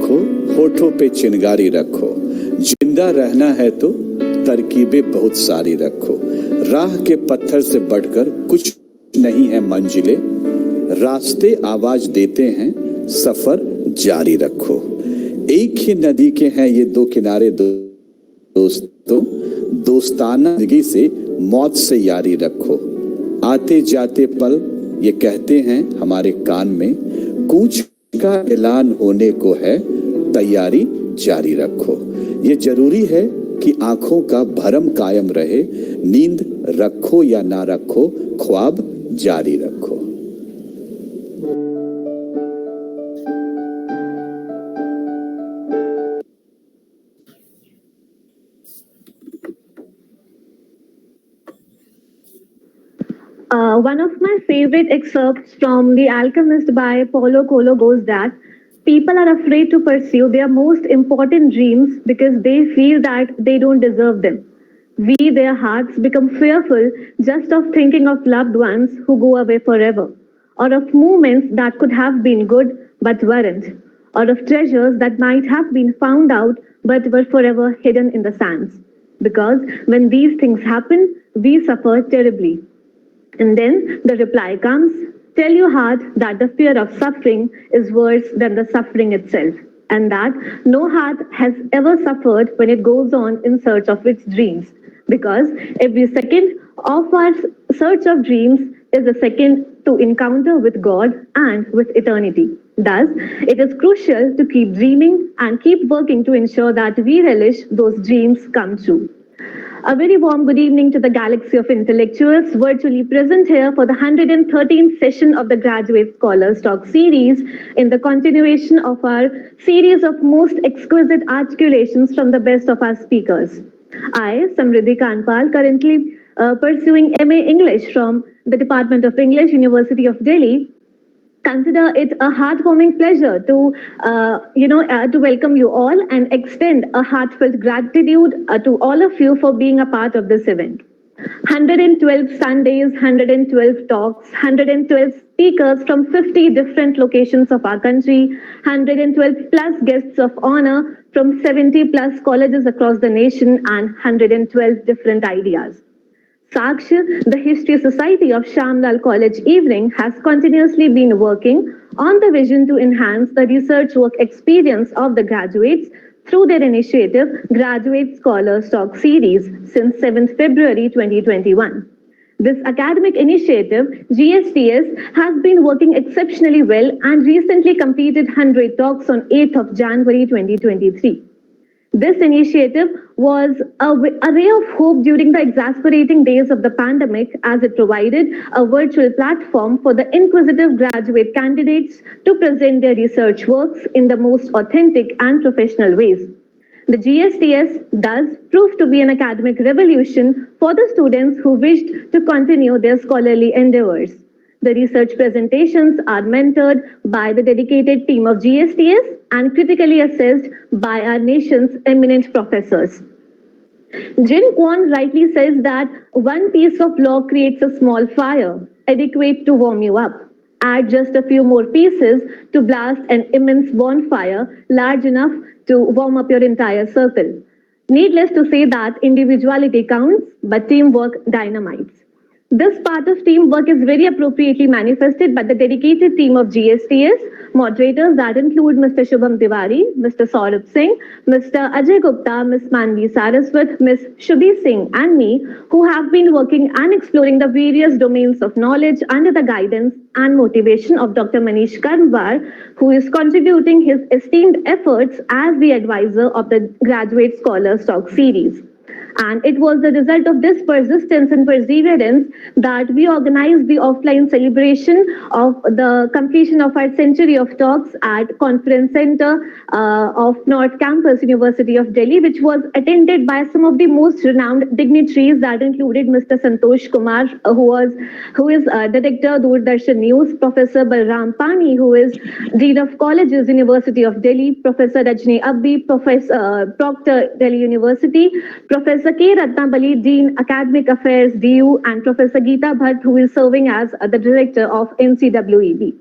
रखो, होठों पे चिंगारी रखो, जिंदा रहना है तो तरकीबें बहुत सारी रखो। राह के पत्थर से बढ़कर कुछ नहीं है मंजिले, रास्ते आवाज देते हैं, सफर जारी रखो। एक ही नदी के हैं ये दो किनारे दोस्तों, दोस्ताना जिंदगी से मौत से यारी रखो। आते जाते पल ये कहते हैं हमारे कान में, कूच का ऐलान होने को है, तैयारी जारी रखो। ये जरूरी है कि आंखों का भरम कायम रहे, नींद रखो या ना रखो, ख्वाब जारी रखो। One of my favorite excerpts from The Alchemist by Paulo Coelho goes that people are afraid to pursue their most important dreams because they feel that they don't deserve them. We, their hearts, become fearful just of thinking of loved ones who go away forever, or of moments that could have been good but weren't, or of treasures that might have been found out but were forever hidden in the sands. Because when these things happen, we suffer terribly. And then the reply comes, tell your heart that the fear of suffering is worse than the suffering itself, and that no heart has ever suffered when it goes on in search of its dreams, because every second of our search of dreams is a second to encounter with God and with eternity. Thus, it is crucial to keep dreaming and keep working to ensure that we relish those dreams come true. A very warm good evening to the galaxy of intellectuals virtually present here for the 113th session of the Graduate Scholars Talk series in the continuation of our series of most exquisite articulations from the best of our speakers. I, Samriddhi Kanpal, currently pursuing MA English from the Department of English, University of Delhi, consider it a heartwarming pleasure to, to welcome you all and extend a heartfelt gratitude to all of you for being a part of this event. 112 Sundays, 112 talks, 112 speakers from 50 different locations of our country, 112 plus guests of honor from 70 plus colleges across the nation, and 112 different ideas. Saksh, the History Society of Shamlal College Evening, has continuously been working on the vision to enhance the research work experience of the graduates through their initiative Graduate Scholars Talk series since 7th February 2021. This academic initiative, GSTS, has been working exceptionally well and recently completed 100 talks on 8th of January 2023. This initiative was a ray of hope during the exasperating days of the pandemic, as it provided a virtual platform for the inquisitive graduate candidates to present their research works in the most authentic and professional ways. The GSTS thus proved to be an academic revolution for the students who wished to continue their scholarly endeavors. The research presentations are mentored by the dedicated team of GSTS and critically assessed by our nation's eminent professors. Jin Kwon rightly says that one piece of law creates a small fire, adequate to warm you up. Add just a few more pieces to blast an immense bonfire large enough to warm up your entire circle. Needless to say that individuality counts, but teamwork dynamites. This part of teamwork is very appropriately manifested by the dedicated team of GSTS, moderators that include Mr. Shubham Tiwari, Mr. Saurabh Singh, Mr. Ajay Gupta, Ms. Manvi Saraswat, Ms. Shubhi Singh, and me, who have been working and exploring the various domains of knowledge under the guidance and motivation of Dr. Manish Karmwar, who is contributing his esteemed efforts as the advisor of the Graduate Scholars Talk series. And it was the result of this persistence and perseverance that we organized the offline celebration of the completion of our century of talks at Conference Center of North Campus, University of Delhi, which was attended by some of the most renowned dignitaries that included Mr. Santosh Kumar, who is Director Doordarshan News, Professor Balram Pani, who is Dean of Colleges, University of Delhi, Professor Rajni Abbi, Professor Proctor, Delhi University, Professor K. Ratnabali, Dean, Academic Affairs, DU, and Professor Geeta Bhatt, who is serving as the Director of NCWEB.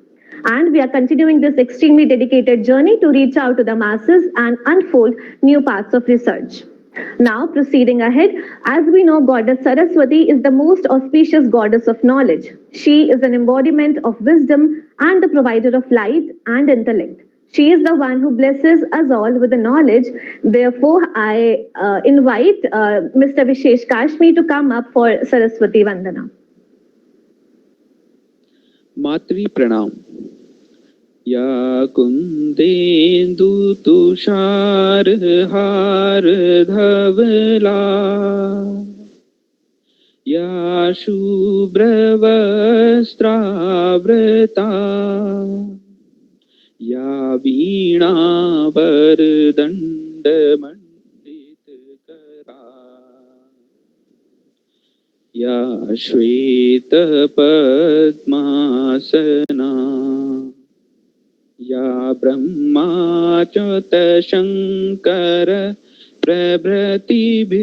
And we are continuing this extremely dedicated journey to reach out to the masses and unfold new paths of research. Now, proceeding ahead, as we know, Goddess Saraswati is the most auspicious goddess of knowledge. She is an embodiment of wisdom and the provider of light and intellect. She is the one who blesses us all with the knowledge. Therefore, I invite Mr. Vishesh Kashmi to come up for Saraswati Vandana. मातृ प्रणाम। या कुंदेन्दु तुषार हार धवला, या शुभ्र वस्त्रावृता, या वीणा वरदंड मंडित करा, या श्वेत पद्मासना, या ब्रह्माच्युत शंकर प्रभृतिभिर्देवै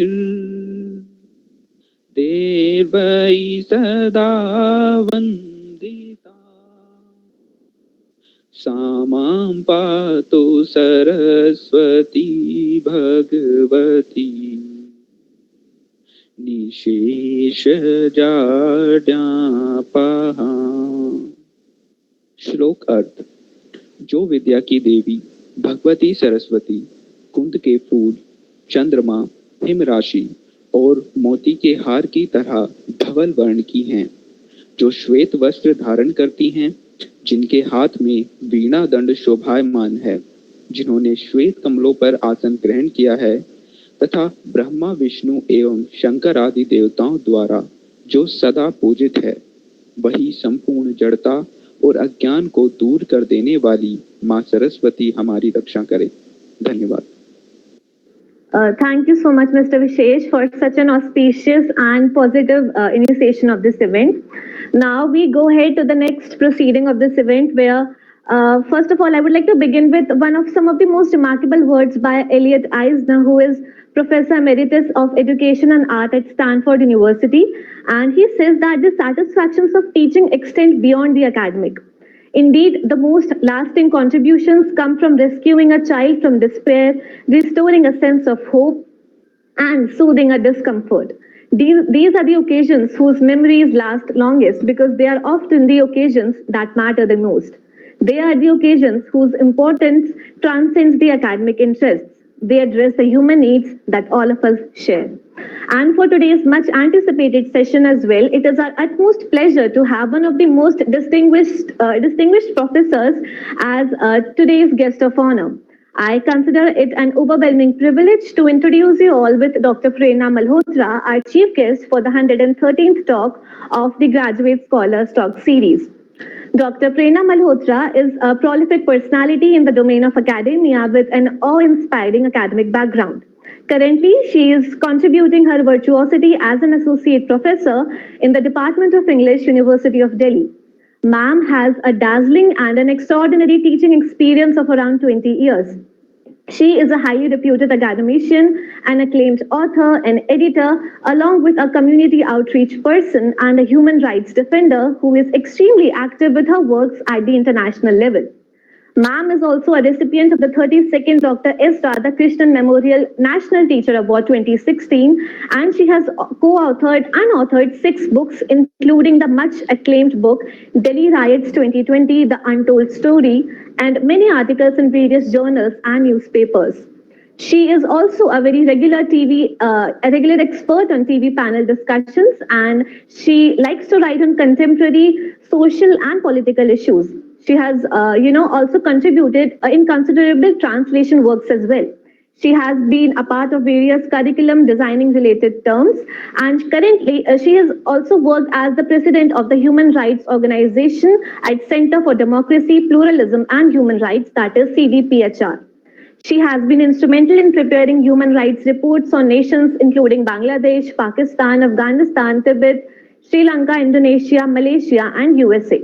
सदा वन्दिता, सा मां पातु सरस्वती भगवती निशेष जाड्यापहा। श्लोक अर्थ। जो विद्या की देवी भगवती सरस्वती कुंद के फूल, चंद्रमा, हिम राशि और मोती के हार की तरह धवल वर्ण की हैं, जो श्वेत वस्त्र धारण करती हैं, जिनके हाथ में वीणा दंड शोभायमान है, जिन्होंने श्वेत कमलों पर आसन ग्रहण किया है, तथा ब्रह्मा, विष्णु एवं शंकर आदि देवताओं द्वारा जो सदा पूजित है, वही संपूर्ण जड़ता और अज्ञान को दूर कर देने वाली माँ सरस्वती हमारी रक्षा करे। धन्यवाद। Thank you so much, Mr. Vishesh, for such an auspicious and positive initiation of this event. Now we go ahead to the next proceeding of this event, where first of all, I would like to begin with some of the most remarkable words by Elliot Eisner, who is Professor Emeritus of Education and Art at Stanford University. And he says that the satisfactions of teaching extend beyond the academic. Indeed, the most lasting contributions come from rescuing a child from despair, restoring a sense of hope, and soothing a discomfort. These are the occasions whose memories last longest, because they are often the occasions that matter the most. They are the occasions whose importance transcends the academic interests. They address the human needs that all of us share. And for today's much anticipated session as well, it is our utmost pleasure to have one of the most distinguished professors as today's guest of honor. I consider it an overwhelming privilege to introduce you all with Dr. Prerna Malhotra, our chief guest for the 113th talk of the Graduate Scholars Talk series. Dr. Prerna Malhotra is a prolific personality in the domain of academia with an awe-inspiring academic background. Currently, she is contributing her virtuosity as an associate professor in the Department of English, University of Delhi. Ma'am has a dazzling and an extraordinary teaching experience of around 20 years. She is a highly reputed academician, an acclaimed author and editor, along with a community outreach person and a human rights defender who is extremely active with her works at the international level. Ma'am is also a recipient of the 32nd Dr. S. Radhakrishnan Memorial National Teacher Award 2016, and she has co-authored and authored 6 books, including the much acclaimed book Delhi Riots 2020, The Untold Story, and many articles in various journals and newspapers. She is also a very regular expert on TV panel discussions, and she likes to write on contemporary social and political issues. She has, also contributed in considerable translation works as well. She has been a part of various curriculum designing related terms, and currently she has also worked as the president of the Human Rights Organization at Center for Democracy, Pluralism and Human Rights, that is CDPHR. She has been instrumental in preparing human rights reports on nations including Bangladesh, Pakistan, Afghanistan, Tibet, Sri Lanka, Indonesia, Malaysia, and USA.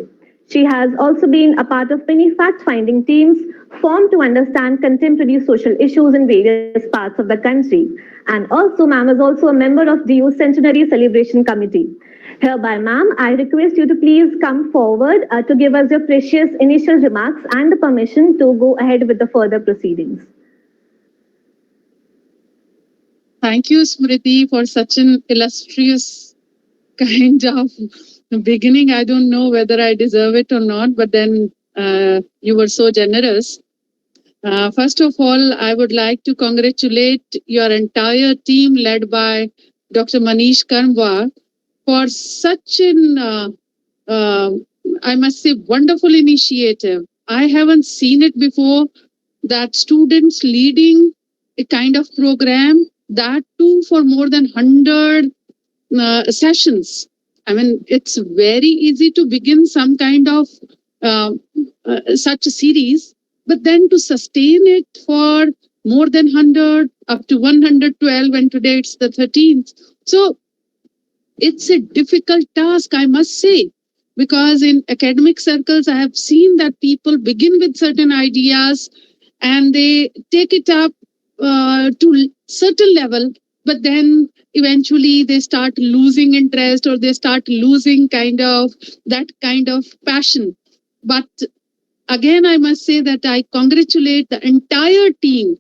She has also been a part of many fact-finding teams formed to understand contemporary social issues in various parts of the country. And also, ma'am is also a member of DU Centenary Celebration Committee. Hereby, ma'am, I request you to please come forward to give us your precious initial remarks and the permission to go ahead with the further proceedings. Thank you, Smriti, for such an illustrious kind of beginning. I don't know whether I deserve it or not, but then you were so generous. First of all, I would like to congratulate your entire team led by Dr. Manish Karmwar for such an, I must say, wonderful initiative. I haven't seen it before, that students leading a kind of program, that too for more than 100 sessions. I mean, it's very easy to begin some kind of such a series, but then to sustain it for more than 100, up to 112, and today it's the 13th. So it's a difficult task, I must say, because in academic circles, I have seen that people begin with certain ideas and they take it up to certain level, but then eventually they start losing interest or they start losing that kind of passion. But again, I must say that I congratulate the entire team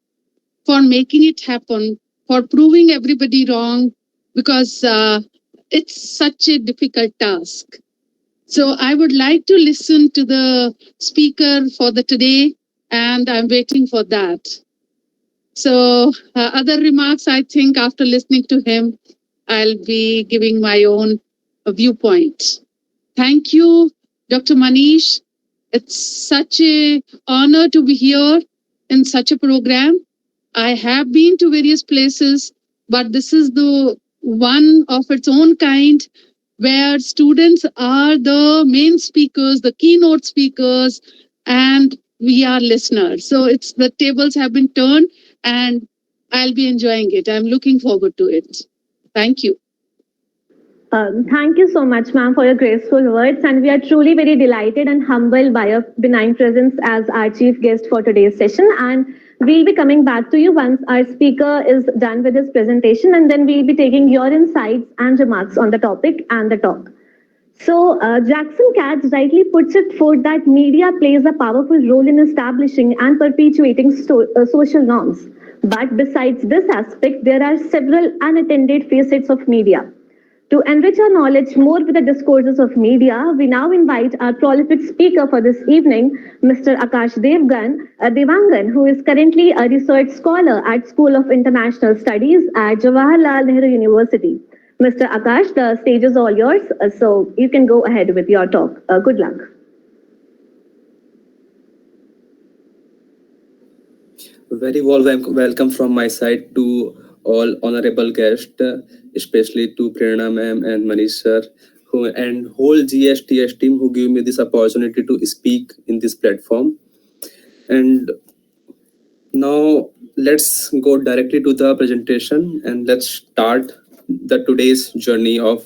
for making it happen, for proving everybody wrong, because it's such a difficult task. So I would like to listen to the speaker for the today, and I'm waiting for that. So other remarks, I think after listening to him, I'll be giving my own viewpoint. Thank you, Dr. Manish. It's such an honor to be here in such a program. I have been to various places, but this is the one of its own kind where students are the main speakers, the keynote speakers, and we are listeners. So it's the tables have been turned and I'll be enjoying it. I'm looking forward to it. Thank you. Thank you so much, ma'am, for your graceful words. And we are truly very delighted and humbled by your benign presence as our chief guest for today's session. And we'll be coming back to you once our speaker is done with his presentation. And then we'll be taking your insights and remarks on the topic and the talk. So, Jackson Katz rightly puts it forth that media plays a powerful role in establishing and perpetuating social norms. But besides this aspect, there are several unattended facets of media. To enrich our knowledge more with the discourses of media, we now invite our prolific speaker for this evening, Mr. Akash Dewangan, who is currently a research scholar at School of International Studies at Jawaharlal Nehru University. Mr. Akash, the stage is all yours, so you can go ahead with your talk. Good luck. Very warm welcome from my side to all honorable guests, especially to Prerna ma'am and Manish sir, and whole GSTS team who give me this opportunity to speak in this platform. And now let's go directly to the presentation and let's start the today's journey of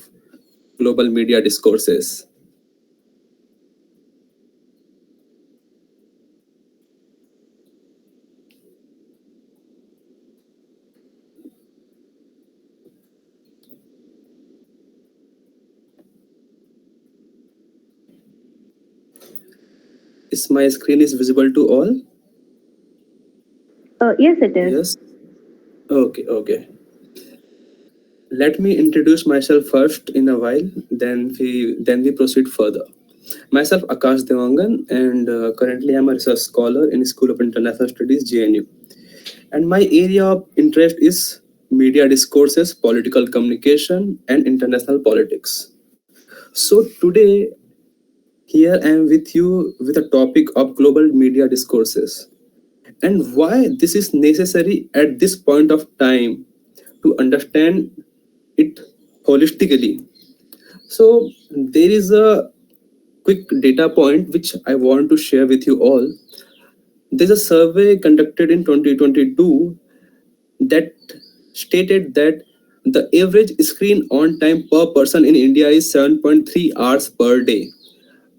global media discourses. Is my screen is visible to all? Yes, it is. Yes. Okay. Let me introduce myself first in a while, then we proceed further. Myself Akash Dewangan, and currently I'm a research scholar in School of International Studies, JNU. And my area of interest is media discourses, political communication, and international politics. So today, here I am with you with a topic of global media discourses and why this is necessary at this point of time to understand it holistically. So there is a quick data point which I want to share with you all. There's a survey conducted in 2022 that stated that the average screen on time per person in India is 7.3 hours per day.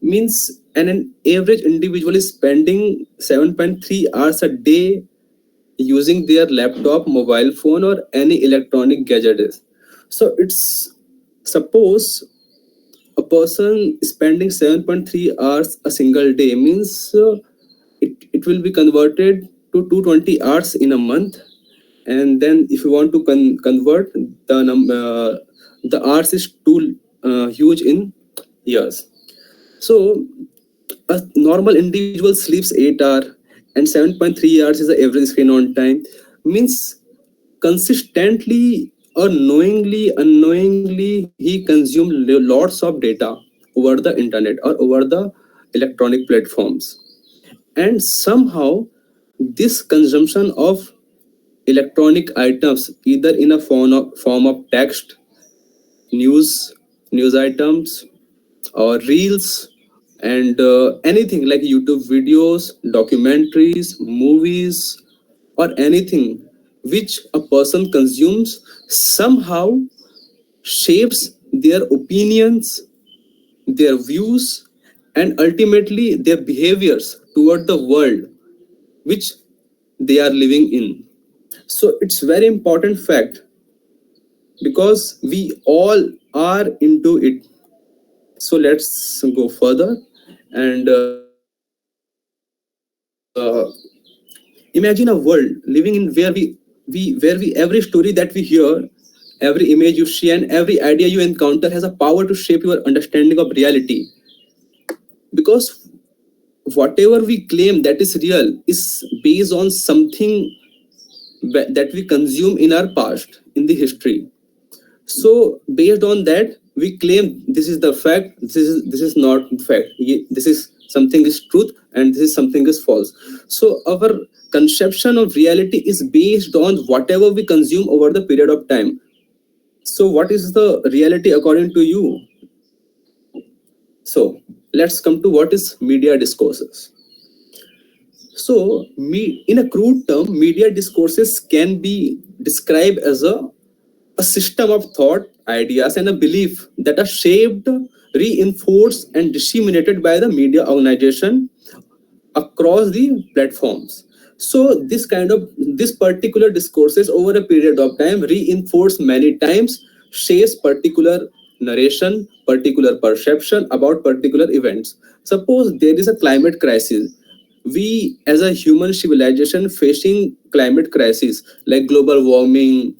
Means an average individual is spending 7.3 hours a day using their laptop, mobile phone, or any electronic gadget. So it's suppose person spending 7.3 hours a single day means it will be converted to 220 hours in a month. And then if you want to convert the hours is too huge in years. So a normal individual sleeps 8 hours and 7.3 hours is the average screen on time, means consistently or knowingly unknowingly he consumes lots of data over the internet or over the electronic platforms. And somehow this consumption of electronic items, either in a form of text, news items, or reels, and anything like YouTube videos, documentaries, movies, or anything which a person consumes, somehow shapes their opinions, their views, and ultimately their behaviors toward the world which they are living in. So it's very important fact because we all are into it. So let's go further and imagine a world living in where we every story that we hear, every image you see, and every idea you encounter has a power to shape your understanding of reality. Because whatever we claim that is real is based on something that we consume in our past, in the history. So based on that, we claim this is the fact, this is not fact, this is something is truth and this is something is false. So our conception of reality is based on whatever we consume over the period of time. So what is the reality according to you? So let's come to what is media discourses. So in a crude term, media discourses can be described as a system of thought, ideas, and a belief that are shaped, reinforced, and disseminated by the media organization across the platforms. So this particular discourses over a period of time reinforced many times, shapes particular narration, particular perception about particular events. Suppose there is a climate crisis. We as a human civilization facing climate crisis like global warming,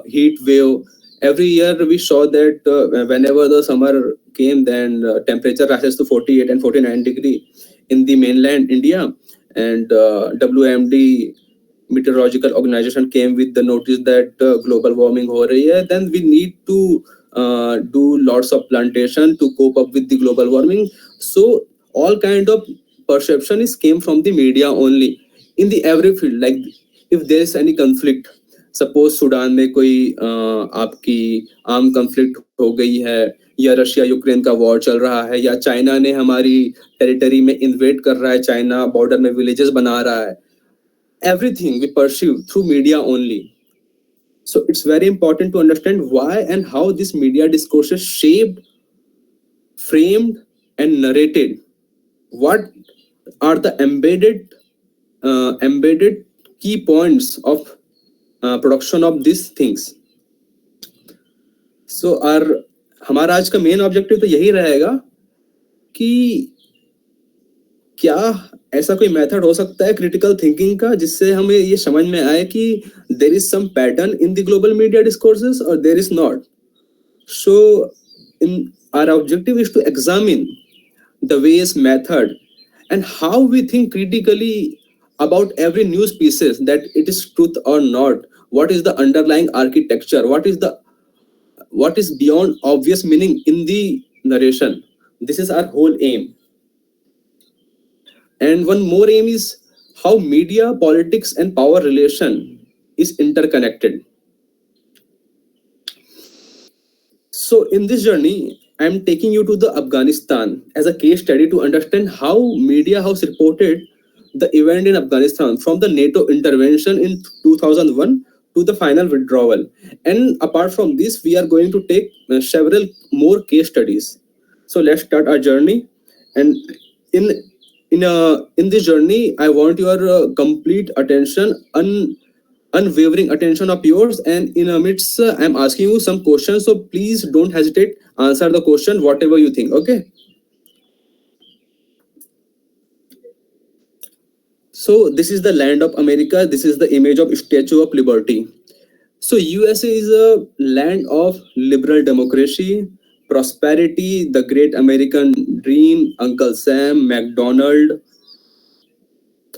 heat wave. Every year we saw that whenever the summer came, then temperature rises to 48 and 49 degree in the mainland India. And WMD meteorological organization came with the notice that global warming ho rahi hai, then we need to do lots of plantation to cope up with the global warming. So all kind of perception is came from the media only in the every field. Like if there is any conflict, suppose Sudan में कोई आपकी arm conflict हो गई है, या Russia Ukraine का war चल रहा है, या चाइना ने हमारी टेरिटरी में इन्वेड कर रहा है, चाइना बॉर्डर में विलेजेस बना रहा है, everything we perceive through media only. So it's very important to understand why and how this media discourse is shaped, framed, and narrated. What are the embedded key points of production of these things? So हमारा आज का main objective तो यही रहेगा कि क्या ऐसा कोई मेथड हो सकता है क्रिटिकल थिंकिंग का जिससे हमें ये समझ में आए कि there is some pattern in the global media discourses और there is not. So in our objective is to examine the ways method and how we think critically about every news pieces, that it is truth or not, what is the underlying architecture, what is beyond obvious meaning in the narration. This is our whole aim. And one more aim is how media, politics, and power relation is interconnected. So in this journey, I am taking you to the Afghanistan as a case study to understand how media house reported the event in Afghanistan from the NATO intervention in 2001 to the final withdrawal. And apart from this, we are going to take several more case studies. So let's start our journey. And in this journey, I want your complete attention, unwavering attention of yours. And in a midst, I'm asking you some questions, so please don't hesitate answer the question whatever you think. Okay. So this is the land of America. This is the image of Statue of Liberty. So USA is a land of liberal democracy, prosperity, the great American dream, Uncle Sam, McDonald,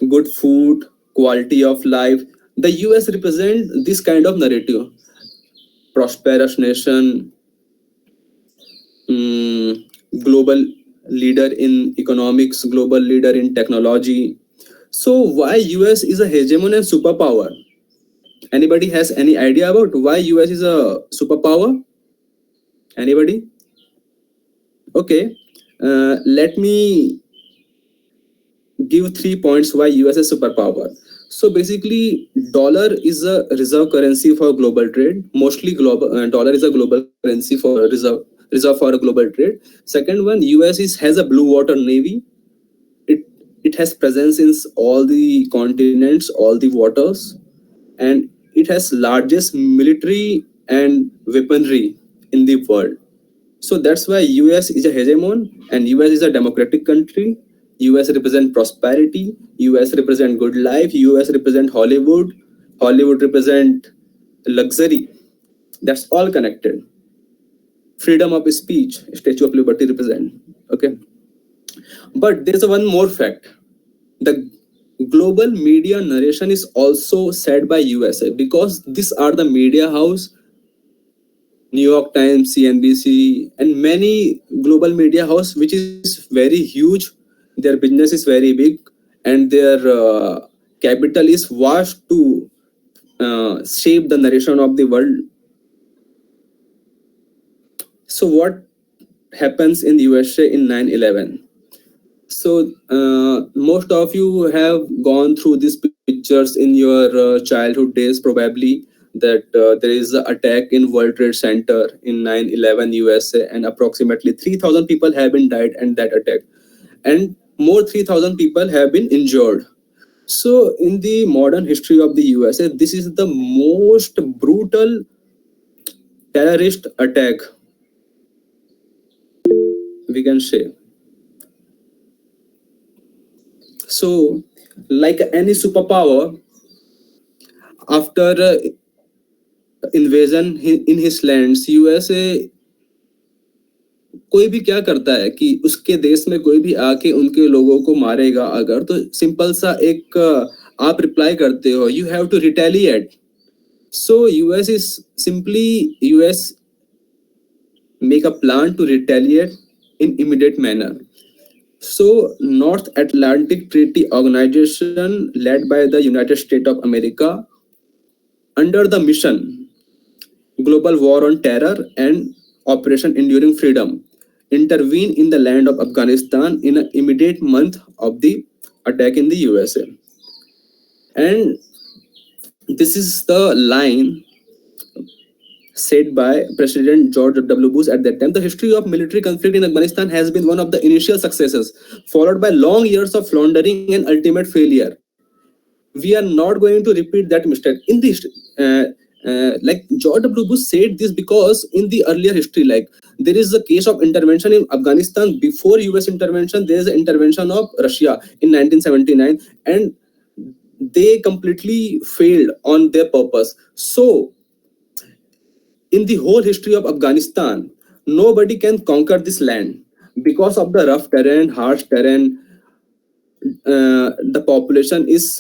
good food, quality of life. The US represent this kind of narrative. Prosperous nation, mm, global leader in economics, global leader in technology. So why US is a hegemon and superpower? Anybody has any idea about why US is a superpower? Anybody? Okay. Let me give 3 points why US is superpower. So basically, dollar is a reserve currency for global trade. Mostly global dollar is a global currency for reserve for a global trade. Second one, US has a blue water navy. It has presence in all the continents, all the waters, and it has largest military and weaponry in the world. So that's why US is a hegemon and US is a democratic country. US represent prosperity, US represent good life, US represent Hollywood, Hollywood represent luxury. That's all connected. Freedom of speech, Statue of Liberty represent. Okay. But there's one more fact. The global media narration is also said by USA because these are the media house, New York Times, CNBC, and many global media house, which is very huge. Their business is very big, and their capital is vast to shape the narration of the world. So what happens in the USA in 9/11? So most of you have gone through these pictures in your childhood days, probably, that there is an attack in World Trade Center in 9/11 USA, and approximately 3,000 people have been died in that attack, and more 3,000 people have been injured. So in the modern history of the USA, this is the most brutal terrorist attack, we can say. So, like any superpower, after invasion in his lands, USA कोई भी क्या करता है कि उसके देश में कोई भी आके उनके लोगों को मारेगा अगर, तो सिंपल सा एक आप रिप्लाई करते हो, you have to retaliate. So US is simply US make a plan to retaliate in immediate manner. So North Atlantic Treaty Organization, led by the United States of America, under the mission Global War on Terror and Operation Enduring Freedom, intervene in the land of Afghanistan in an immediate month of the attack in the USA. And this is the line said by President George W. Bush at that time. The history of military conflict in Afghanistan has been one of the initial successes, followed by long years of floundering and ultimate failure. We are not going to repeat that mistake. In the like George W. Bush said this because in the earlier history, like there is a case of intervention in Afghanistan before US intervention. There is an intervention of Russia in 1979, and they completely failed on their purpose. So in the whole history of Afghanistan, nobody can conquer this land because of the rough terrain, harsh terrain. The population is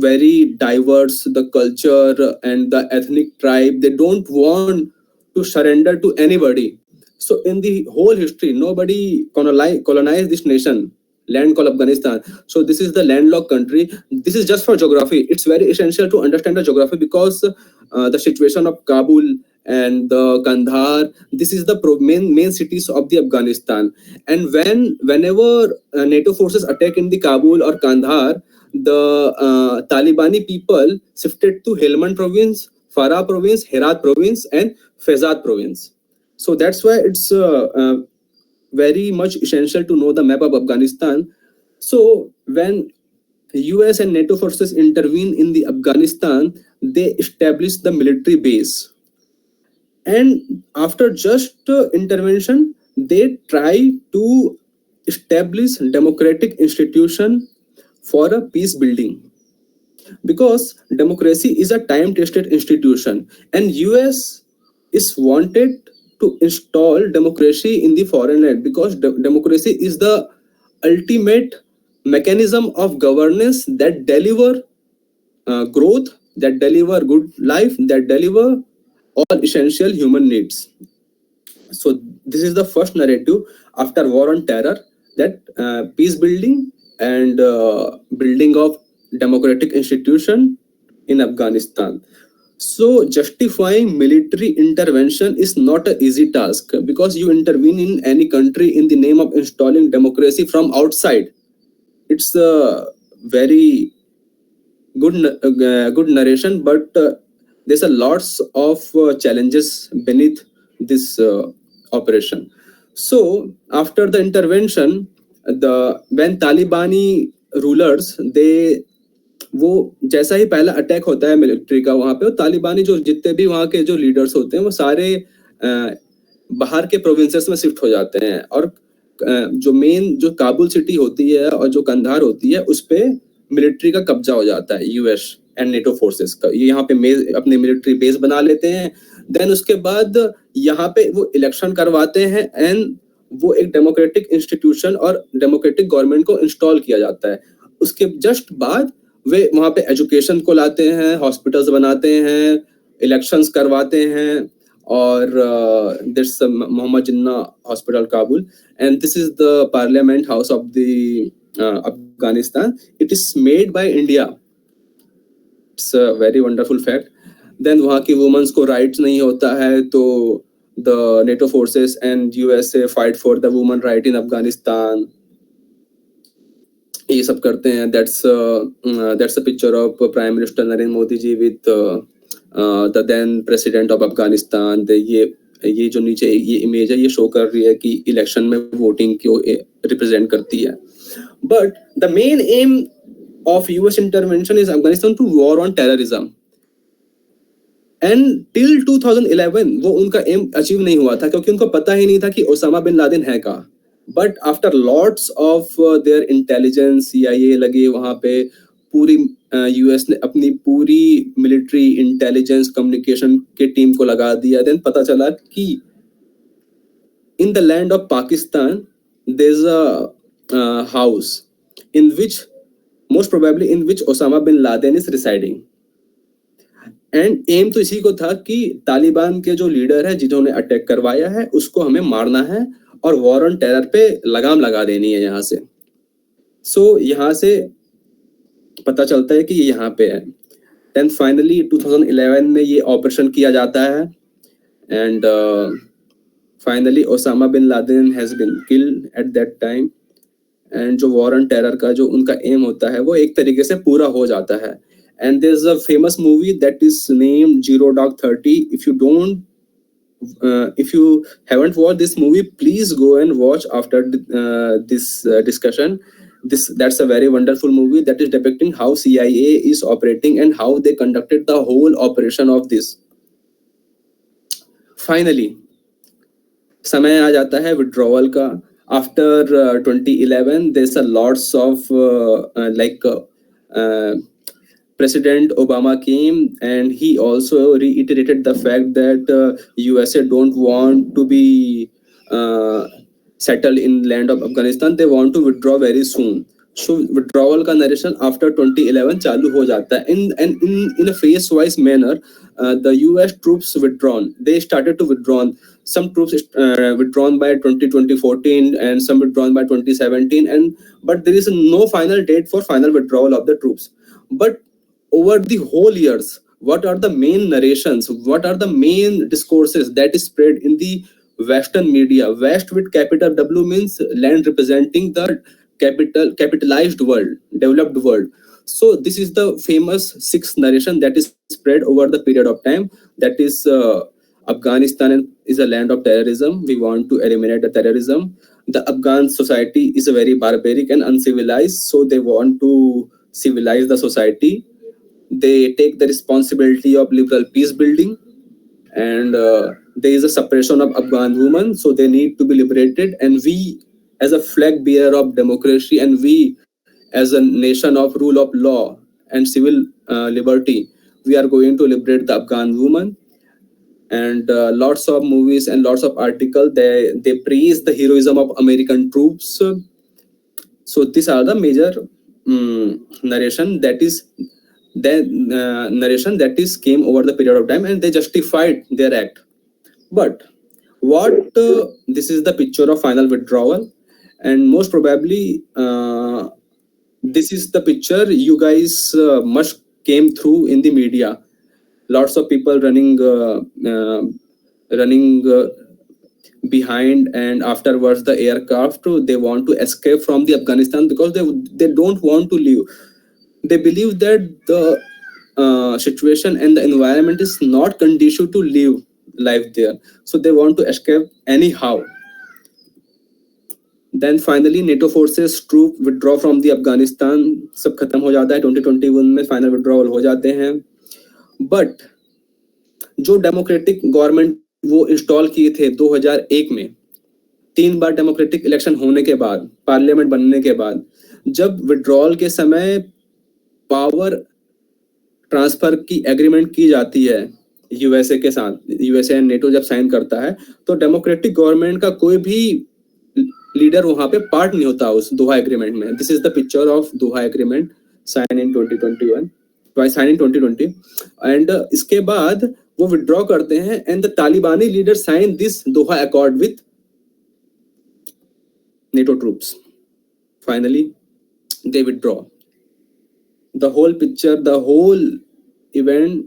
very diverse, the culture and the ethnic tribe, they don't want to surrender to anybody. So in the whole history, nobody colonized this nation, land called Afghanistan. So this is the landlocked country. This is just for geography. It's very essential to understand the geography because the situation of Kabul and the Kandahar, this is the main cities of the Afghanistan. And whenever NATO forces attack in the Kabul or Kandahar, the Talibani people shifted to Helmand province, Farah province, Herat province, and Fezat province. So that's why it's very much essential to know the map of Afghanistan. So when US and NATO forces intervene in the Afghanistan, they establish the military base. And after just intervention, they try to establish democratic institution for a peace building, because democracy is a time tested institution, and US is wanted to install democracy in the foreign land, because democracy is the ultimate mechanism of governance that deliver growth, that deliver good life, that deliver all essential human needs. So this is the first narrative after war on terror, that peace building and building of democratic institution in Afghanistan. So justifying military intervention is not an easy task, because you intervene in any country in the name of installing democracy from outside. It's a very good narration, but there's a lots of challenges beneath this operation. So after the intervention, the when Talibani rulers, they वो जैसा ही पहला attack होता है military का वहां पे, तालिबानी जो जितने भी वहां के जो लीडर्स होते हैं वो सारे बाहर के प्रोविंसेस में शिफ्ट हो जाते हैं, और जो मेन जो काबुल सिटी होती है और जो कंधार होती है उस पे मिलिट्री का कब्जा हो जाता है यूएस एंड नेटो फोर्सेस का। ये यहाँ पे अपने मिलिट्री बेस बना लेते हैं। देन उसके बाद यहाँ पे वो इलेक्शन करवाते हैं, एंड वो एक डेमोक्रेटिक इंस्टीट्यूशन और डेमोक्रेटिक गवर्नमेंट को इंस्टॉल किया जाता है। उसके जस्ट बाद वे वहाँ पे एजुकेशन को लाते हैं, हॉस्पिटल्स बनाते हैं, इलेक्शंस करवाते हैं, और this Mohammad Jinnah hospital Kabul, and this is the parliament house of the Afghanistan. It is made by India. It's a very wonderful fact. Then वहाँ की वुमेन्स को राइट्स नहीं होता है, तो the NATO forces and USA fight for the women right in Afghanistan. ये सब करते हैं। That's a picture of prime minister Narendra Modi ji with the then president of Afghanistan. ये जो नीचे ये इमेज है, ये शो कर रही है कि इलेक्शन में वोटिंग को रिप्रेजेंट करती है। But the main aim of US intervention is Afghanistan to war on terrorism, and till 2011 वो उनका एम अचीव नहीं हुआ था, क्योंकि उनको पता ही नहीं था कि ओसामा बिन लादेन है का। But after lots of their intelligence, CIA लगे वहां पे, पूरी यूएस ने अपनी पूरी मिलिट्री इंटेलिजेंस कम्युनिकेशन के टीम को लगा दिया। देन पता चला कि in the land of Pakistan there is a house in which most probably in which Osama bin Laden is residing. And um तो इसी को था कि तालिबान के जो लीडर है जिन्होंने अटैक करवाया है उसको हमें मारना है और वॉर ऑन टेरर पे लगाम लगा देनी है यहाँ से। सो यहाँ से पता चलता है कि ये यहाँ पे है। देन फाइनली 2011 में ये ऑपरेशन किया जाता है, and finally Osama bin Laden has been killed at that time, and जो वॉर ऑन टेरर का जो उनका एम होता है वो एक तरीके से पूरा हो जाता है। And there is a famous movie that is named 0-30। If you haven't watched this movie, please go and watch after this discussion. That's a very wonderful movie that is depicting how CIA is operating and how they conducted the whole operation of this. Finally, समय आ जाता है withdrawal का। After 2011, there's a lots of President Obama came, and he also reiterated the fact that USA don't want to be settled in land of Afghanistan. They want to withdraw very soon. So withdrawal का narration after 2011 चालू हो जाता है। In a phase-wise manner, the US troops withdrawn. They started to withdraw. Some troops withdrawn by 2014 and some withdrawn by 2017. But there is no final date for final withdrawal of the troops. But over the whole years, what are the main narrations, what are the main discourses that is spread in the Western media? West with capital W means land representing the capitalized world, developed world. So this is the famous sixth narration that is spread over the period of time, that is Afghanistan is a land of terrorism. We want to eliminate the terrorism. The Afghan society is a very barbaric and uncivilized, so they want to civilize the society. They take the responsibility of liberal peace building, and there is a suppression of Afghan women, so they need to be liberated. And we, as a flag bearer of democracy, and we, as a nation of rule of law and civil liberty, we are going to liberate the Afghan woman. And lots of movies and lots of articles, they praise the heroism of American troops. So these are the major narration that is narration that is came over the period of time, and they justified their act. But what this is the picture of final withdrawal, and most probably this is the picture you guys must came through in the media. Lots of people running behind, and afterwards the aircraft, they want to escape from the Afghanistan because they don't want to leave. They believe that the situation and the environment is not conducive to live life there, so they want to escape anyhow. Then finally NATO forces troop withdraw from the Afghanistan. सब खत्म हो जाता है 2021 में, final withdrawal हो जाते हैं. But जो डेमोक्रेटिक गवर्नमेंट वो इंस्टॉल किए थे 2001 में, 3 बार डेमोक्रेटिक इलेक्शन होने के बाद, पार्लियामेंट बनने के बाद, जब विड्रॉल के समय पावर ट्रांसफर की एग्रीमेंट की जाती है यूएसए के साथ, यूएसए एंड नेटो जब साइन करता है, तो डेमोक्रेटिक गवर्नमेंट का कोई भी लीडर वहां पे पार्ट नहीं होता उस दोहा एग्रीमेंट में. This is the picture of Doha agreement sign in 2021, sign in 2020. And इसके बाद वो विड्रॉ करते हैं, and the Talibani leader sign this Doha accord with NATO troops. Finally, they withdraw. The whole picture, the whole event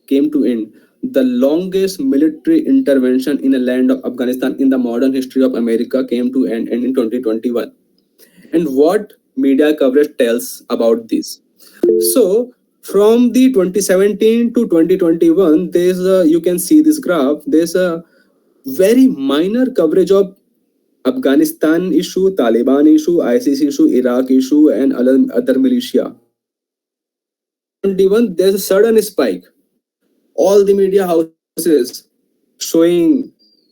came to end. The longest military intervention in a land of Afghanistan in the modern history of America came to end in 2021. And what media coverage tells about this? So, from the 2017 to 2021, there's you can see this graph. There's a very minor coverage of Afghanistan issue, Taliban issue, ISIS issue, Iraq issue, and other militia. 21, there's a sudden spike. All the media houses showing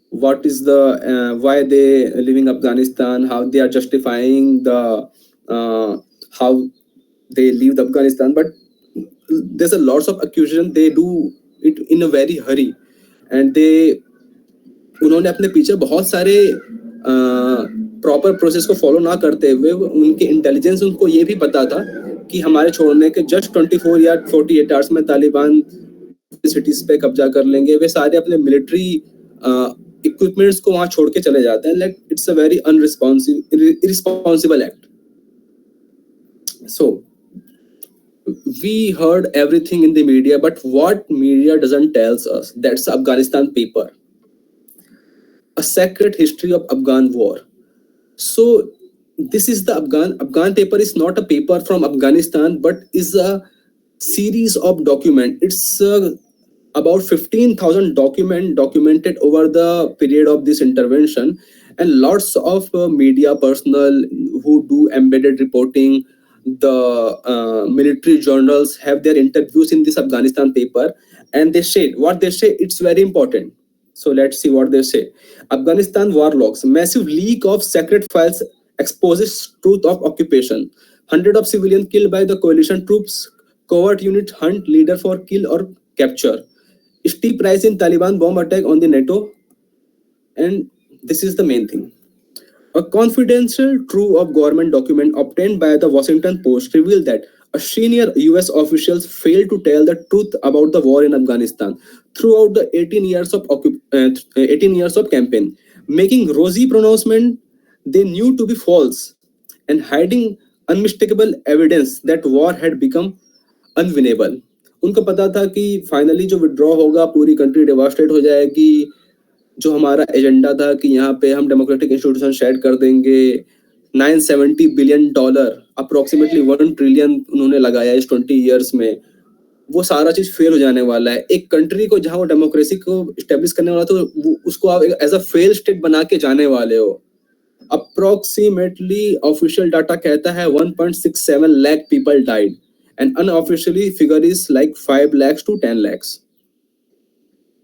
what is the why they leaving Afghanistan, how they are justifying the how they leave Afghanistan. But there's a lots of accusation. They do it in a very hurry, and उन्होंने अपने पीछे बहुत सारे proper process को follow ना करते हुए, उनके इंटेलिजेंस उनको ये भी पता था कि हमारे छोड़ने के जस्ट 24 या 48 आवर्स में तालिबान सिटीज पे कब्जा कर लेंगे. वे सारे अपने मिलिट्री इक्विपमेंट्स को वहां छोड़ के चले जाते हैं. Like it's a very irresponsible act. So we heard everything in the media, but what media doesn't tells us, that's Afghanistan paper, a sacred history of Afghan war. So this is the Afghan paper is not a paper from Afghanistan, but is a series of document. It's about 15,000 documented over the period of this intervention, and lots of media personnel who do embedded reporting, the military journals have their interviews in this Afghanistan paper, and they say what they say, it's very important. So let's see what they say. Afghanistan war logs, massive leak of secret files exposes truth of occupation, hundred of civilians killed by the coalition troops, covert unit hunt leader for kill or capture, steep rise in Taliban bomb attack on the NATO. And this is the main thing. A confidential true of government document obtained by the Washington Post revealed that a senior US officials failed to tell the truth about the war in Afghanistan throughout the 18 years of campaign, making rosy pronouncement they knew to be false and hiding unmistakable evidence that war had become unwinnable. उनको पता था कि finally जो withdraw होगा पूरी country डेवास्टेट हो जाएगी. जो हमारा एजेंडा था कि यहाँ पे हम डेमोक्रेटिक इंस्टीट्यूशन शेड कर देंगे, $970 बिलियन, अप्रोक्सीमेटली 1 ट्रिलियन उन्होंने लगाया इस 20 इयर्स में, वो सारा चीज फेल हो जाने वाला है. एक कंट्री को जहां वो डेमोक्रेसी को स्टेब्लिश करने वाला तो उसको आप एज अ फेल स्टेट बना के जाने वाले हो. अप्रोक्सीमेटली ऑफिशियल डाटा कहता है 1.67 lakh people died, and unofficially figure is like 5 lakhs to 10 lakhs.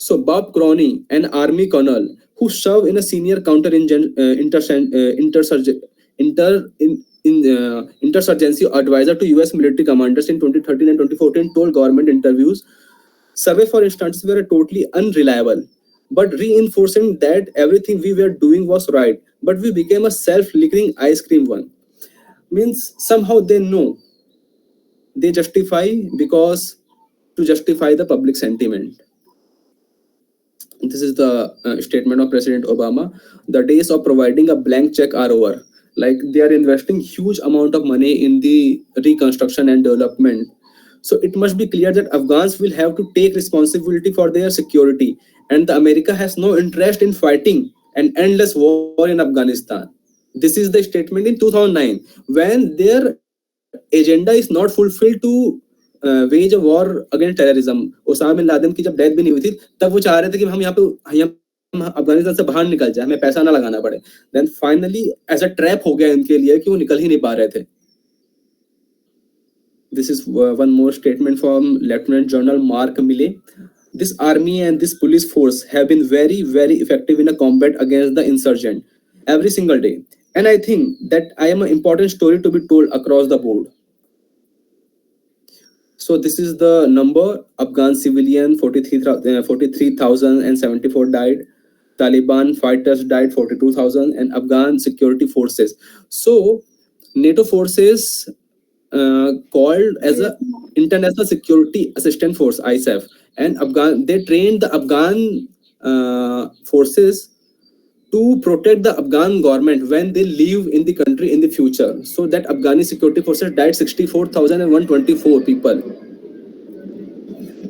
So Bob Crony, an army colonel who served in a senior insurgency advisor to US military commanders in 2013 and 2014, told government interviews survey, for instance, were totally unreliable, but reinforcing that everything we were doing was right, but we became a self-licking ice cream one. Means somehow they know, they justify because to justify the public sentiment. This is the statement of President Obama. The days of providing a blank check are over. Like they are investing huge amount of money in the reconstruction and development. So it must be clear that Afghans will have to take responsibility for their security, and the America has no interest in fighting an endless war in Afghanistan. This is the statement in 2009 when their agenda is not fulfilled to wage a war against terrorism. Osama bin Laden की जब death भी नहीं हुई थी तब वो चाह रहे थे कि हम यहाँ पे हम अफगानिस्तान से बाहर निकल जाए, हमें पैसा ना लगाना पड़े. Then finally as a trap हो गया इनके लिए कि वो निकल ही नहीं पा रहे थे. This is one more statement from Lieutenant General Mark Milley. This army and this police force have been very, very effective in a combat against the insurgent every single day. And I think that I am an important story to be told across the board. So this is the number. Afghan civilian 43,074 died. Taliban fighters died 42,000, and Afghan security forces. So NATO forces called as a International Security Assistance Force (ISAF), and they trained the Afghan forces to protect the Afghan government when they leave in the country in the future. So that Afghani security forces died 64,124 people.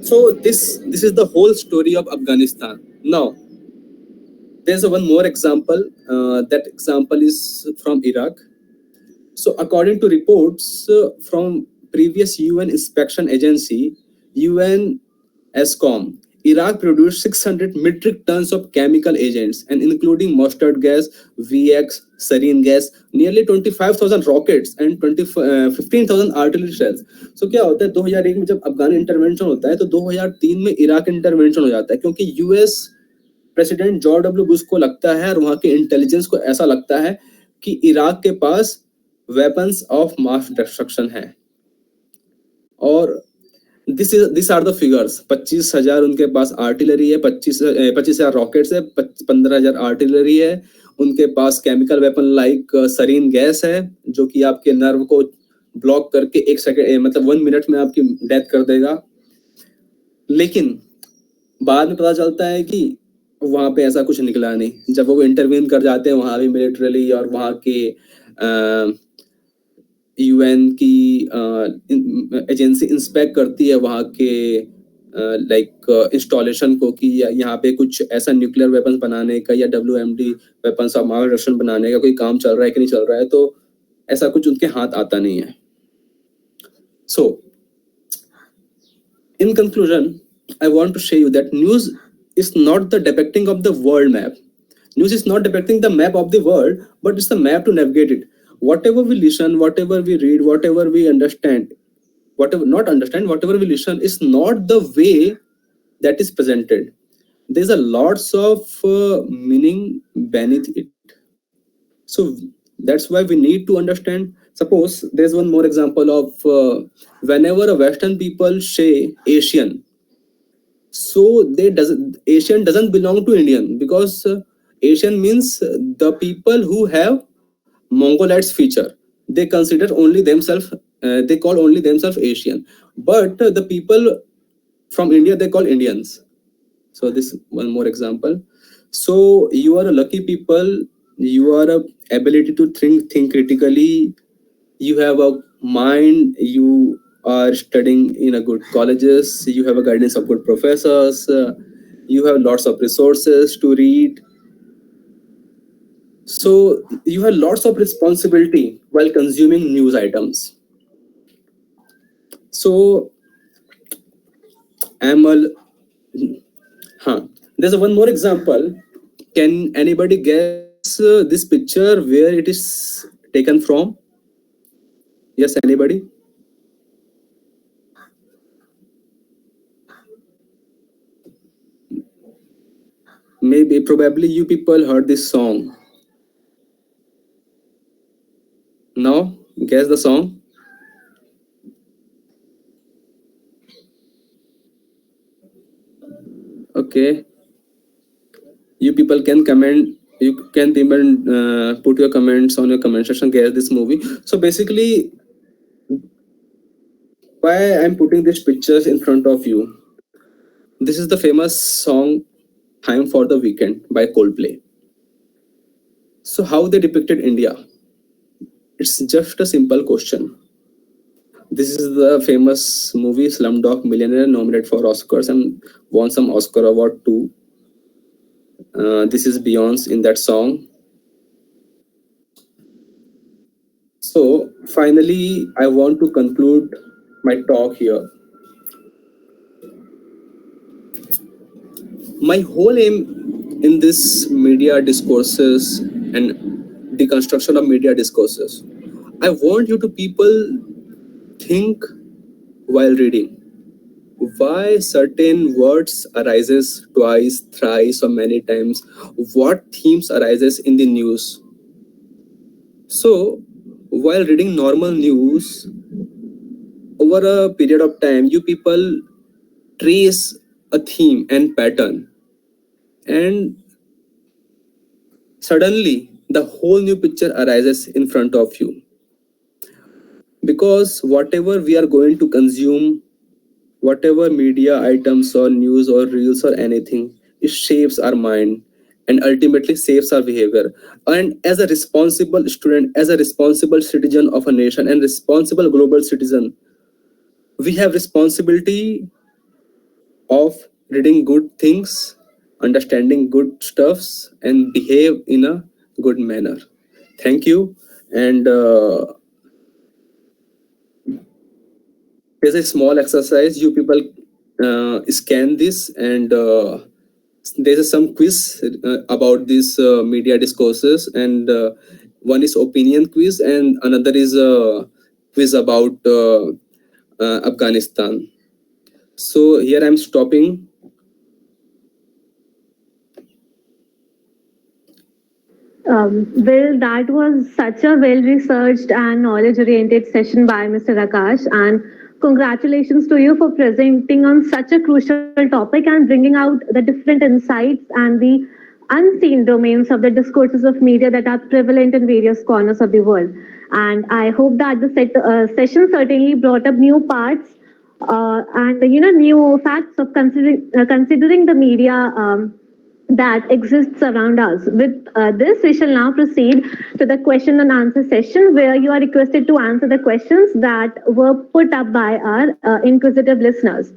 So this is the whole story of Afghanistan. Now there's one more example. That example is from Iraq. So according to reports from previous UN inspection agency, UNSCOM, Iraq produced 600 metric tons of chemical agents, and including mustard gas, VX, sarin gas, nearly 25,000 rockets and 15,000 artillery shells. So क्या होता है 2001 में जब Afghan intervention होता है तो 2003 में Iraq intervention हो जाता है, क्योंकि US president George W Bush को लगता है और वहां के इंटेलिजेंस को ऐसा लगता है कि इराक के पास वेपन्स ऑफ मास डिस्ट्रक्शन है. और दिस आर द फिगर्स. 25,000 उनके पास आर्टिलरी है, 25,000 रॉकेट्स है, 15,000 आर्टिलरी है, उनके पास chemical weapon like sarin gas है जो कि आपके नर्व को ब्लॉक करके 1 सेकंड मतलब 1 मिनट में आपकी डेथ कर देगा. लेकिन बाद में पता चलता है कि वहां पे ऐसा कुछ निकला नहीं. जब वो इंटरवीन कर जाते हैं वहां भी मिलिट्रली और वहां के यूएन की एजेंसी इंस्पेक्ट करती है वहां के लाइक इंस्टॉलेशन को कि यहाँ पे कुछ ऐसा न्यूक्लियर वेपन्स बनाने का या WMD weapons of mass destruction बनाने का कोई काम चल रहा है कि नहीं चल रहा है, तो ऐसा कुछ उनके हाथ आता नहीं है. So in conclusion I want to show you that news is not the depicting of the world map. News is not depicting the map of the world, but it's the map to navigate it. Whatever we listen, whatever we read, whatever we understand, whatever we listen is not the way that is presented. There's a lots of meaning beneath it. So that's why we need to understand. Suppose there's one more example of whenever a Western people say Asian, so Asian doesn't belong to Indian, because Asian means the people who have Mongolites feature. They consider only themselves, they call only themselves Asian. But the people from India, they call Indians. So this one more example. So you are a lucky people. You are a ability to think critically. You have a mind. You are studying in a good colleges. You have a guidance of good professors. You have lots of resources to read. So you have lots of responsibility while consuming news items. So there's one more example. Can anybody guess this picture where it is taken from? Yes, anybody? probably you people heard this song. Now, guess the song. Okay, you people can comment. You can even put your comments on your comment section. Guess this movie. So basically, why I'm putting these pictures in front of you? This is the famous song "Time for the Weekend" by Coldplay. So how they depicted India? It's just a simple question. This is the famous movie Slumdog Millionaire, nominated for Oscars and won some Oscar award too. This is Beyonce in that song. So finally, I want to conclude my talk here. My whole aim in this media discourses and deconstruction of media discourses, I want you to people think while reading. Why certain words arises twice, thrice, or many times? What themes arises in the news? So, while reading normal news, over a period of time, you people trace a theme and pattern, and suddenly the whole new picture arises in front of you. Because whatever we are going to consume, whatever media items or news or reels or anything, it shapes our mind and ultimately shapes our behavior. And as a responsible student, as a responsible citizen of a nation and responsible global citizen, we have responsibility of reading good things, understanding good stuffs, and behave in a good manner. Thank you. And there's a small exercise. You people scan this, and there's some quiz about these media discourses, and one is opinion quiz, and another is a quiz about Afghanistan. So here I'm stopping. Well, that was such a well researched and knowledge oriented session by Mr. Akash. And congratulations to you for presenting on such a crucial topic and bringing out the different insights and the unseen domains of the discourses of media that are prevalent in various corners of the world. And I hope that the session certainly brought up new parts and new facts of considering the media. That exists around us. With this, we shall now proceed to the question and answer session where you are requested to answer the questions that were put up by our inquisitive listeners.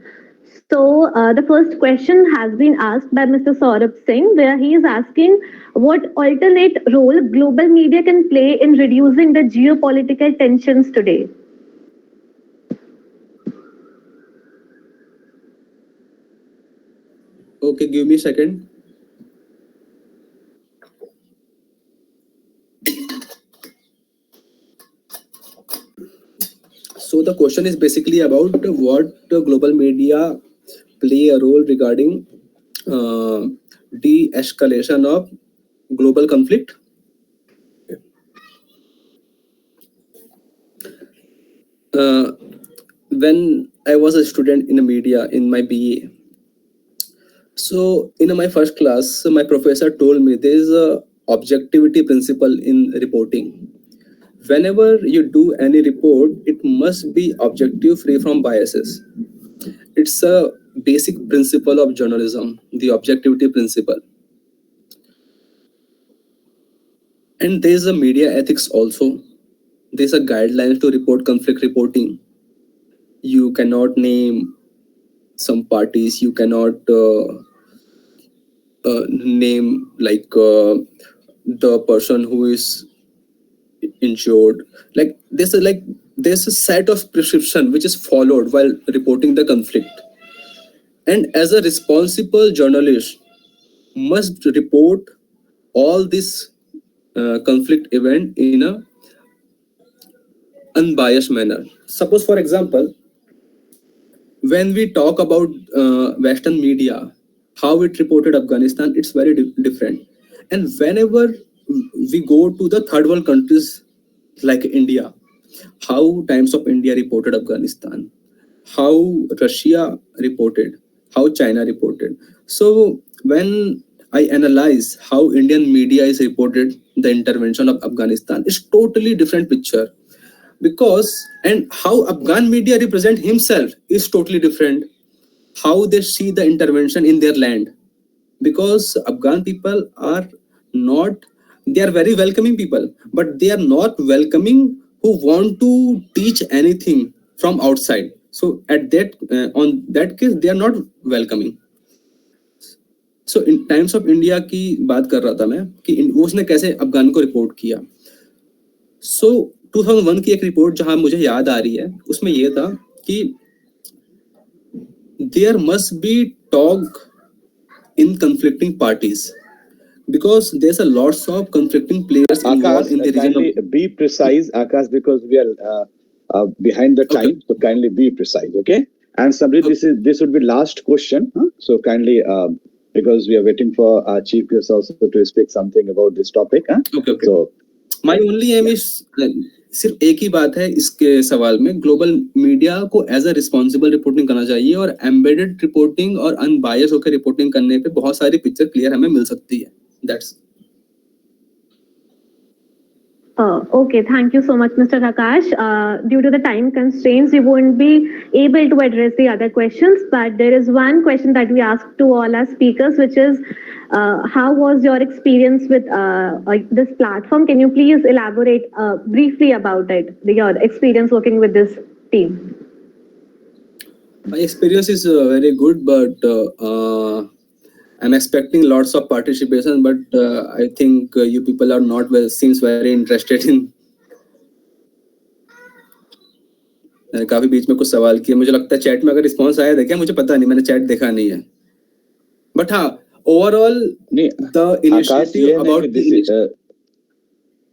So, the first question has been asked by Mr. Saurabh Singh, where he is asking what alternate role global media can play in reducing the geopolitical tensions today. Okay, give me a second. So the question is basically about what global media play a role regarding uh, de-escalation of global conflict. Uh, when I was a student in a media in my BA, so in my first class, my professor told me there is a objectivity principle in reporting. Whenever you do any report, it must be objective, free from biases. It's a basic principle of journalism, the objectivity principle. And there's a media ethics also. There's a guidelines to report conflict reporting. You cannot name some parties. You cannot name the person who is injured. There's a set of prescription which is followed while reporting the conflict. And as a responsible journalist, must report all this conflict event in a unbiased manner. Suppose, for example, when we talk about Western media, how it reported Afghanistan, it's very different. And whenever we go to the third world countries like India, how Times of India reported Afghanistan, how Russia reported, how China reported. So when I analyze how Indian media is reported the intervention of Afghanistan, it's totally different picture. Because and how Afghan media represent himself is totally different. How they see the intervention in their land, because Afghan people are not, they are very welcoming people, but they are not welcoming who want to teach anything from outside. So at that on that case they are not welcoming. So in times of India की बात कर रहा था मैं कि उसने कैसे अफगान को रिपोर्ट किया. सो 2001 की एक रिपोर्ट जहां मुझे याद आ रही है, उसमें यह था कि there must be talk in conflicting parties, because there's a lots of conflicting players involved Akash, in the region. kindly be precise, Akash, because we are behind the time. So kindly be precise, okay? And Samrit, this would be last question. So kindly, because we are waiting for our chief guest also to speak something about this topic. Okay. So my only aim is सिर्फ एक ही बात है इसके सवाल में, global media को as a responsible reporting करना चाहिए, और एम्बेडेड रिपोर्टिंग और अनबायस होकर रिपोर्टिंग करने पे बहुत सारी पिक्चर क्लियर हमें मिल सकती है. That's Okay, thank you so much, Mr. Akash. Due to the time constraints, we won't be able to address the other questions, but there is one question that we asked to all our speakers, which is, how was your experience with this platform? Can you please elaborate briefly about it, your experience working with this team? My experience is very good, but I'm expecting lots of participation, but I think you people are not well, seems very interested in. मैंने काफी बीच में कुछ सवाल किए, मुझे लगता है chat में अगर रिस्पांस आया देखिए, मुझे पता नहीं, मैंने चैट देखा नहीं है. बट हाँ, overall the initiative about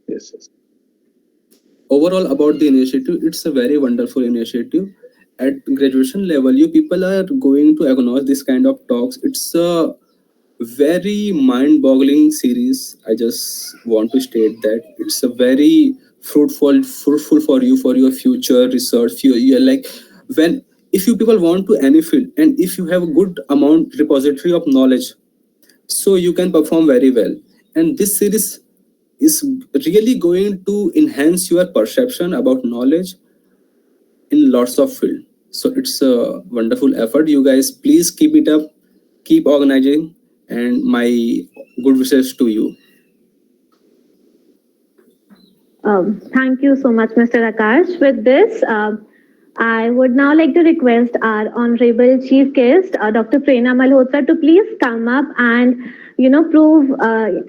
yes. Overall about the initiative, it's a very wonderful initiative. At graduation level, you people are going to acknowledge this kind of talks. It's a very mind-boggling series. I just want to state that it's a very fruitful for you, for your future research. You're like, when if you people want to any field, and if you have a good amount repository of knowledge, so you can perform very well. And this series is really going to enhance your perception about knowledge in lots of field. So it's a wonderful effort. You guys please keep it up, keep organizing, and my good wishes to you. Thank you so much, Mr. Akash. With this, I would now like to request our honorable chief guest, Dr. Prerna Malhotra, to please come up and prove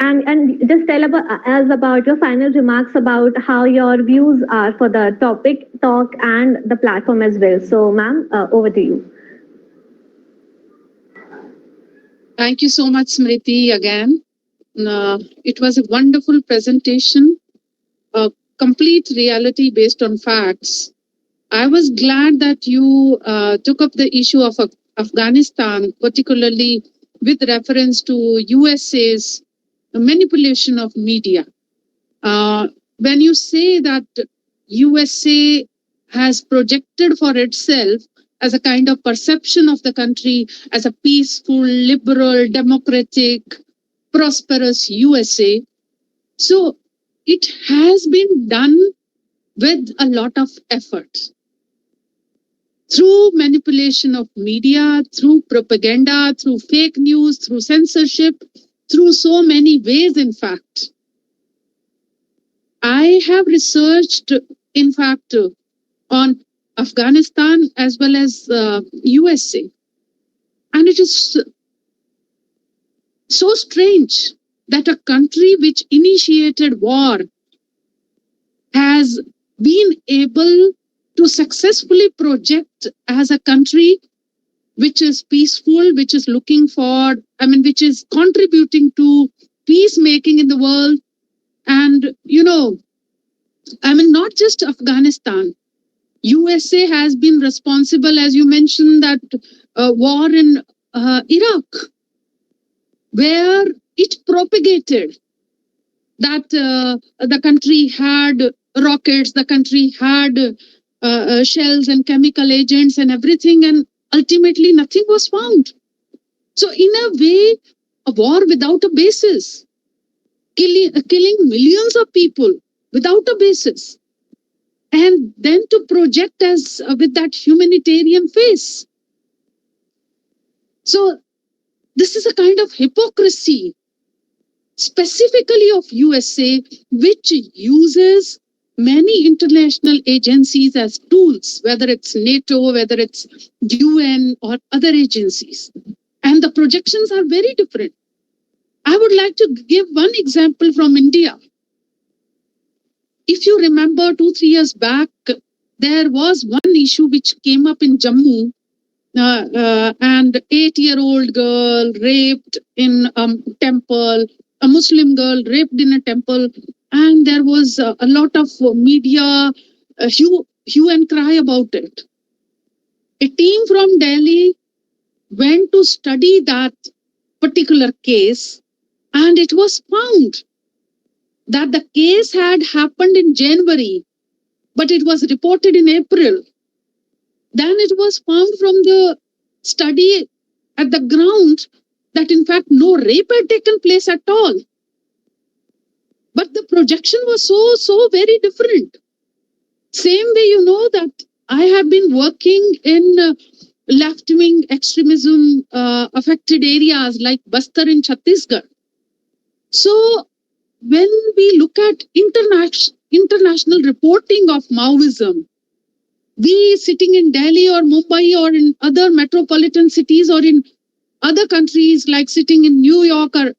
and just tell us about your final remarks about how your views are for the topic, talk, and the platform as well. So, ma'am, over to you. Thank you so much, Smriti, again. It was a wonderful presentation, a complete reality based on facts. I was glad that you took up the issue of Afghanistan, particularly with reference to USA's manipulation of media. When you say that USA has projected for itself as a kind of perception of the country as a peaceful, liberal, democratic, prosperous USA, so it has been done with a lot of effort. Through manipulation of media, through propaganda, through fake news, through censorship, through so many ways, in fact. I have researched, in fact, on Afghanistan as well as USA. And it is so strange that a country which initiated war has been able to successfully project as a country which is peaceful, which is looking for, which is contributing to peacemaking in the world. And, not just Afghanistan. USA has been responsible, as you mentioned, that war in Iraq. where it propagated that the country had rockets, the country had shells and chemical agents and everything, and ultimately nothing was found. So in a way, a war without a basis, killing millions of people without a basis, and then to project as with that humanitarian face. So this is a kind of hypocrisy, specifically of USA, which uses many international agencies as tools, whether it's NATO, whether it's UN or other agencies. And the projections are very different. I would like to give one example from India. If you remember 2-3 years back, there was one issue which came up in Jammu, and 8-year-old girl raped in a temple, a Muslim girl raped in a temple, and there was a lot of media hue and cry about it. A team from Delhi went to study that particular case, and it was found that the case had happened in January, but it was reported in April. Then it was found from the study at the ground that in fact no rape had taken place at all. But the projection was so very different. Same way, you know, that I have been working in left-wing extremism affected areas like Bastar in Chhattisgarh. So when we look at international reporting of Maoism, we sitting in Delhi or Mumbai or in other metropolitan cities or in other countries like sitting in New York or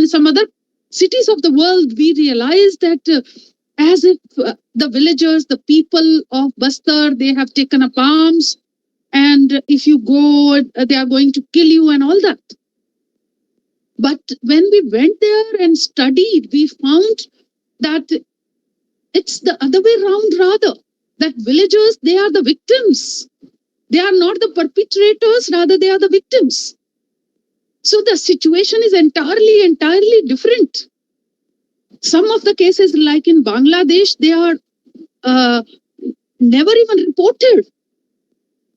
some other cities of the world, we realize that as if the villagers, the people of Bastar, they have taken up arms, and if you go, they are going to kill you and all that. But when we went there and studied, we found that it's the other way around rather. That villagers, they are the victims. They are not the perpetrators, rather they are the victims. So the situation is entirely different. Some of the cases like in Bangladesh, they are never even reported.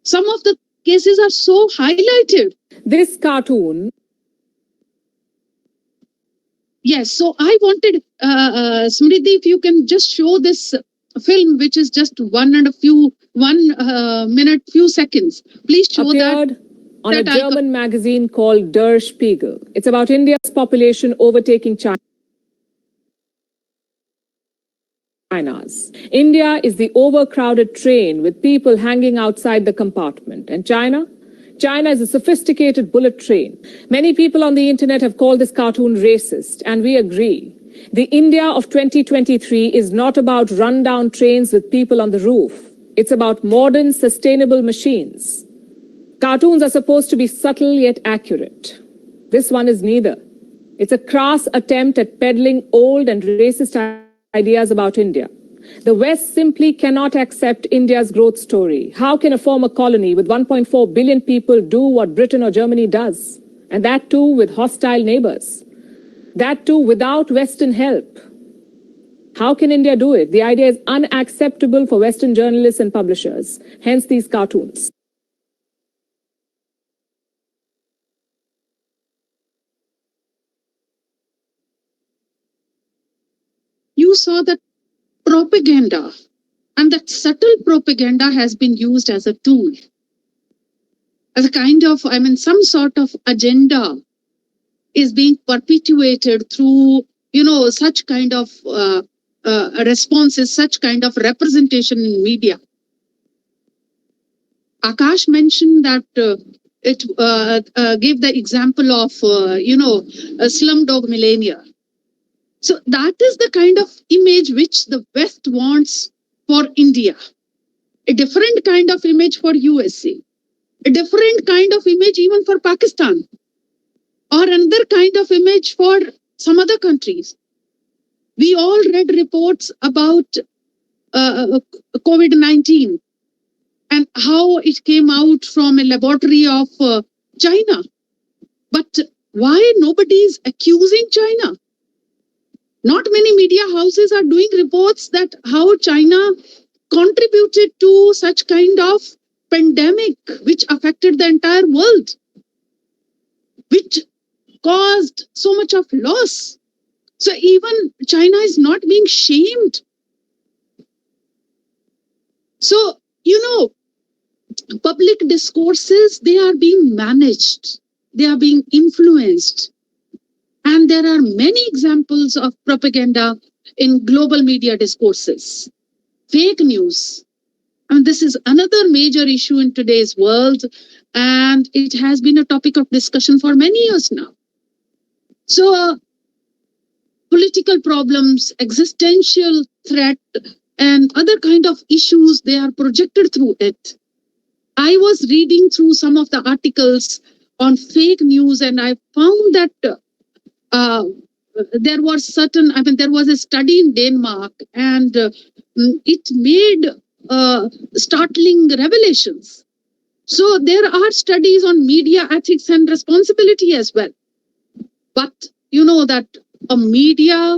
Some of the cases are so highlighted. This cartoon. Yes, so I wanted, Smriti, if you can just show this film, which is just 1 minute, few seconds. Please show appeared that. On a German magazine called Der Spiegel. It's about India's population overtaking China's. India is the overcrowded train with people hanging outside the compartment. And China? China is a sophisticated bullet train. Many people on the internet have called this cartoon racist, and we agree. The India of 2023 is not about rundown trains with people on the roof. It's about modern, sustainable machines. Cartoons are supposed to be subtle yet accurate. This one is neither. It's a crass attempt at peddling old and racist ideas about India. The West simply cannot accept India's growth story. How can a former colony with 1.4 billion people do what Britain or Germany does? And that too with hostile neighbors. That too without Western help. How can India do it? The idea is unacceptable for Western journalists and publishers. Hence these cartoons. You saw that propaganda, and that subtle propaganda has been used as a tool, as a kind of, some sort of agenda is being perpetuated through, such kind of responses, such kind of representation in media. Akash mentioned that it gave the example of, a Slumdog Millionaire. So that is the kind of image which the West wants for India. A different kind of image for USA. A different kind of image even for Pakistan. Or another kind of image for some other countries. We all read reports about COVID-19 and how it came out from a laboratory of China. But Why nobody is accusing China? Not many media houses are doing reports that how China contributed to such kind of pandemic which affected the entire world, which caused so much of loss. So even China is not being shamed. So, public discourses, they are being managed, they are being influenced. And there are many examples of propaganda in global media discourses. Fake news. And this is another major issue in today's world. And it has been a topic of discussion for many years now. So, political problems, existential threat, and other kind of issues, they are projected through it. I was reading through some of the articles on fake news, and I found that there was a study in Denmark, and it made startling revelations. So there are studies on media ethics and responsibility as well. But you know that a media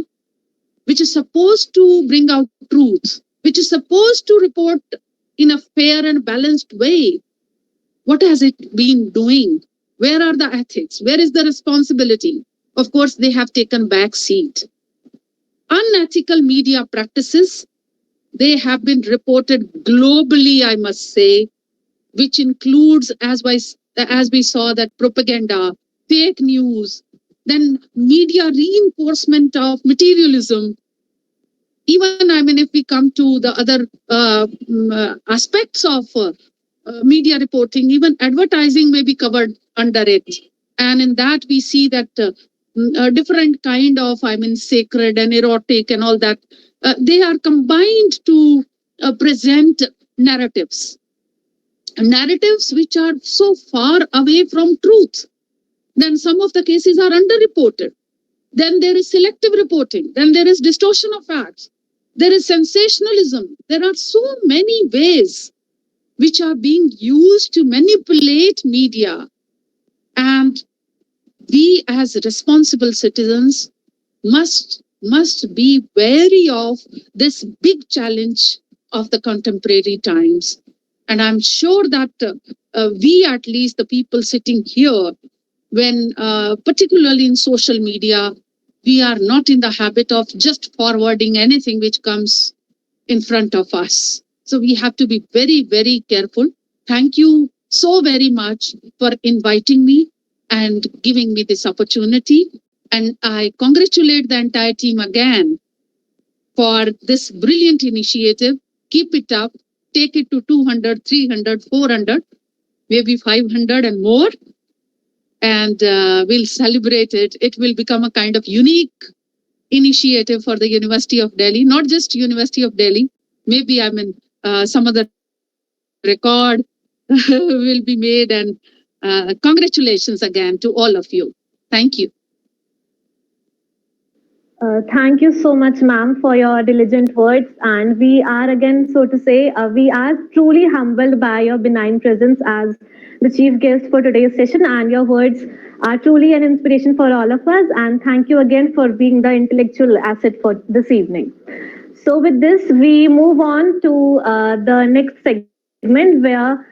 which is supposed to bring out truth, which is supposed to report in a fair and balanced way, what has it been doing? Where are the ethics? Where is the responsibility? Of course, they have taken back seat. Unethical media practices, they have been reported globally, I must say, which includes, as we saw, that propaganda, fake news, then media reinforcement of materialism. Even, if we come to the other aspects of media reporting, even advertising may be covered under it. And in that, we see that different kind of, sacred and erotic and all that, they are combined to present narratives which are so far away from truth. Then some of the cases are underreported. Then there is selective reporting. Then there is distortion of facts. There is sensationalism. There are so many ways which are being used to manipulate media. And we as responsible citizens must be wary of this big challenge of the contemporary times. And I'm sure that we, at least the people sitting here, when particularly in social media, we are not in the habit of just forwarding anything which comes in front of us. So we have to be very, very careful. Thank you so very much for inviting me and giving me this opportunity. And I congratulate the entire team again for this brilliant initiative. Keep it up. Take it to 200, 300, 400, maybe 500 and more. And we'll celebrate it. It will become a kind of unique initiative for the University of Delhi, not just University of Delhi. Maybe some other record will be made. And congratulations again to all of you. Thank you. Thank you so much, ma'am, for your diligent words. And we are again, so to say, we are truly humbled by your benign presence as the chief guest for today's session. And your words are truly an inspiration for all of us. And thank you again for being the intellectual asset for this evening. So with this, we move on to the next segment where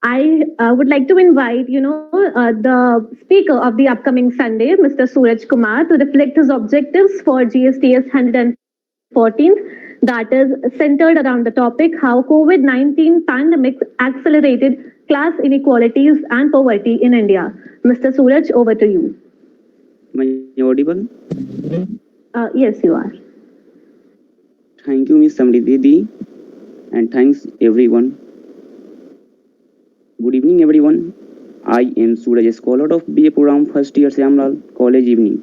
I would like to invite, the speaker of the upcoming Sunday, Mr. Suraj Kumar, to reflect his objectives for GSTS 114, that is centered around the topic how COVID-19 pandemic accelerated class inequalities and poverty in India. Mr. Suraj, over to you. Am I audible? Yes, you are. Thank you, Ms. Samridhi, and thanks everyone. Good evening, everyone. I am Suraj, a scholar of BA program first year Shyamlal College Evening,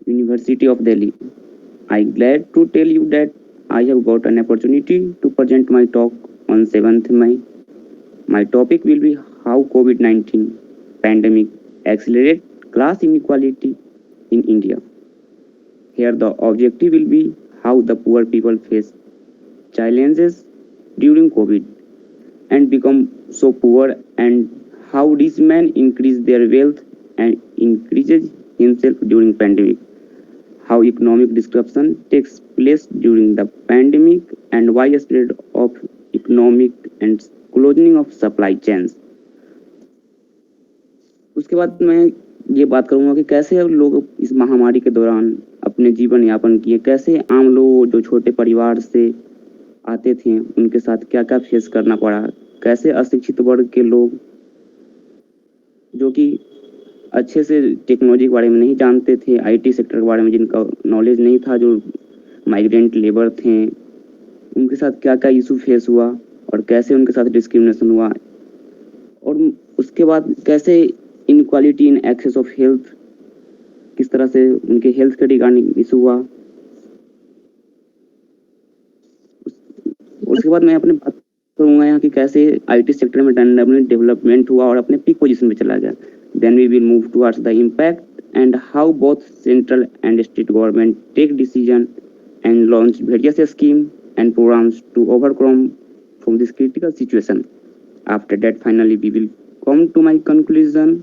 University of Delhi. I'm glad to tell you that I have got an opportunity to present my talk on 7th May. My topic will be how COVID-19 pandemic accelerated class inequality in India. Here the objective will be how the poor people face challenges during COVID and become so poor, and how these men increase their wealth and increases himself during pandemic. How economic disruption takes place during the pandemic and widespread of economic and closing of supply chains. उसके बाद मैं ये बात करूंगा कि कैसे लोग इस महामारी के दौरान अपने जीवन यापन किए, कैसे आम लोग जो छोटे परिवार से आते थे उनके साथ क्या क्या फेस करना पड़ा, कैसे अशिक्षित वर्ग के लोग जो कि अच्छे से टेक्नोलॉजी के बारे में नहीं जानते थे, आईटी सेक्टर के बारे में जिनका नॉलेज नहीं था, जो माइग्रेंट लेबर थे, उनके साथ क्या क्या इशू फेस हुआ और कैसे उनके साथ डिस्क्रिमिनेशन हुआ, और उसके बाद कैसे inequality in excess of health, किस तरह से उनके हेल्थ के रिगार्डिंग इशू हुआ। उसके बाद मैं अपने बात करूंगा यहाँ कि कैसे आईटी सेक्टर में डेवलपमेंट हुआ और अपने पीक पोजीशन में चला गया। Then we will move towards the impact and how both central and state government take decision and launch various schemes and programs to overcome from this critical situation. After that, finally, we will come to my conclusion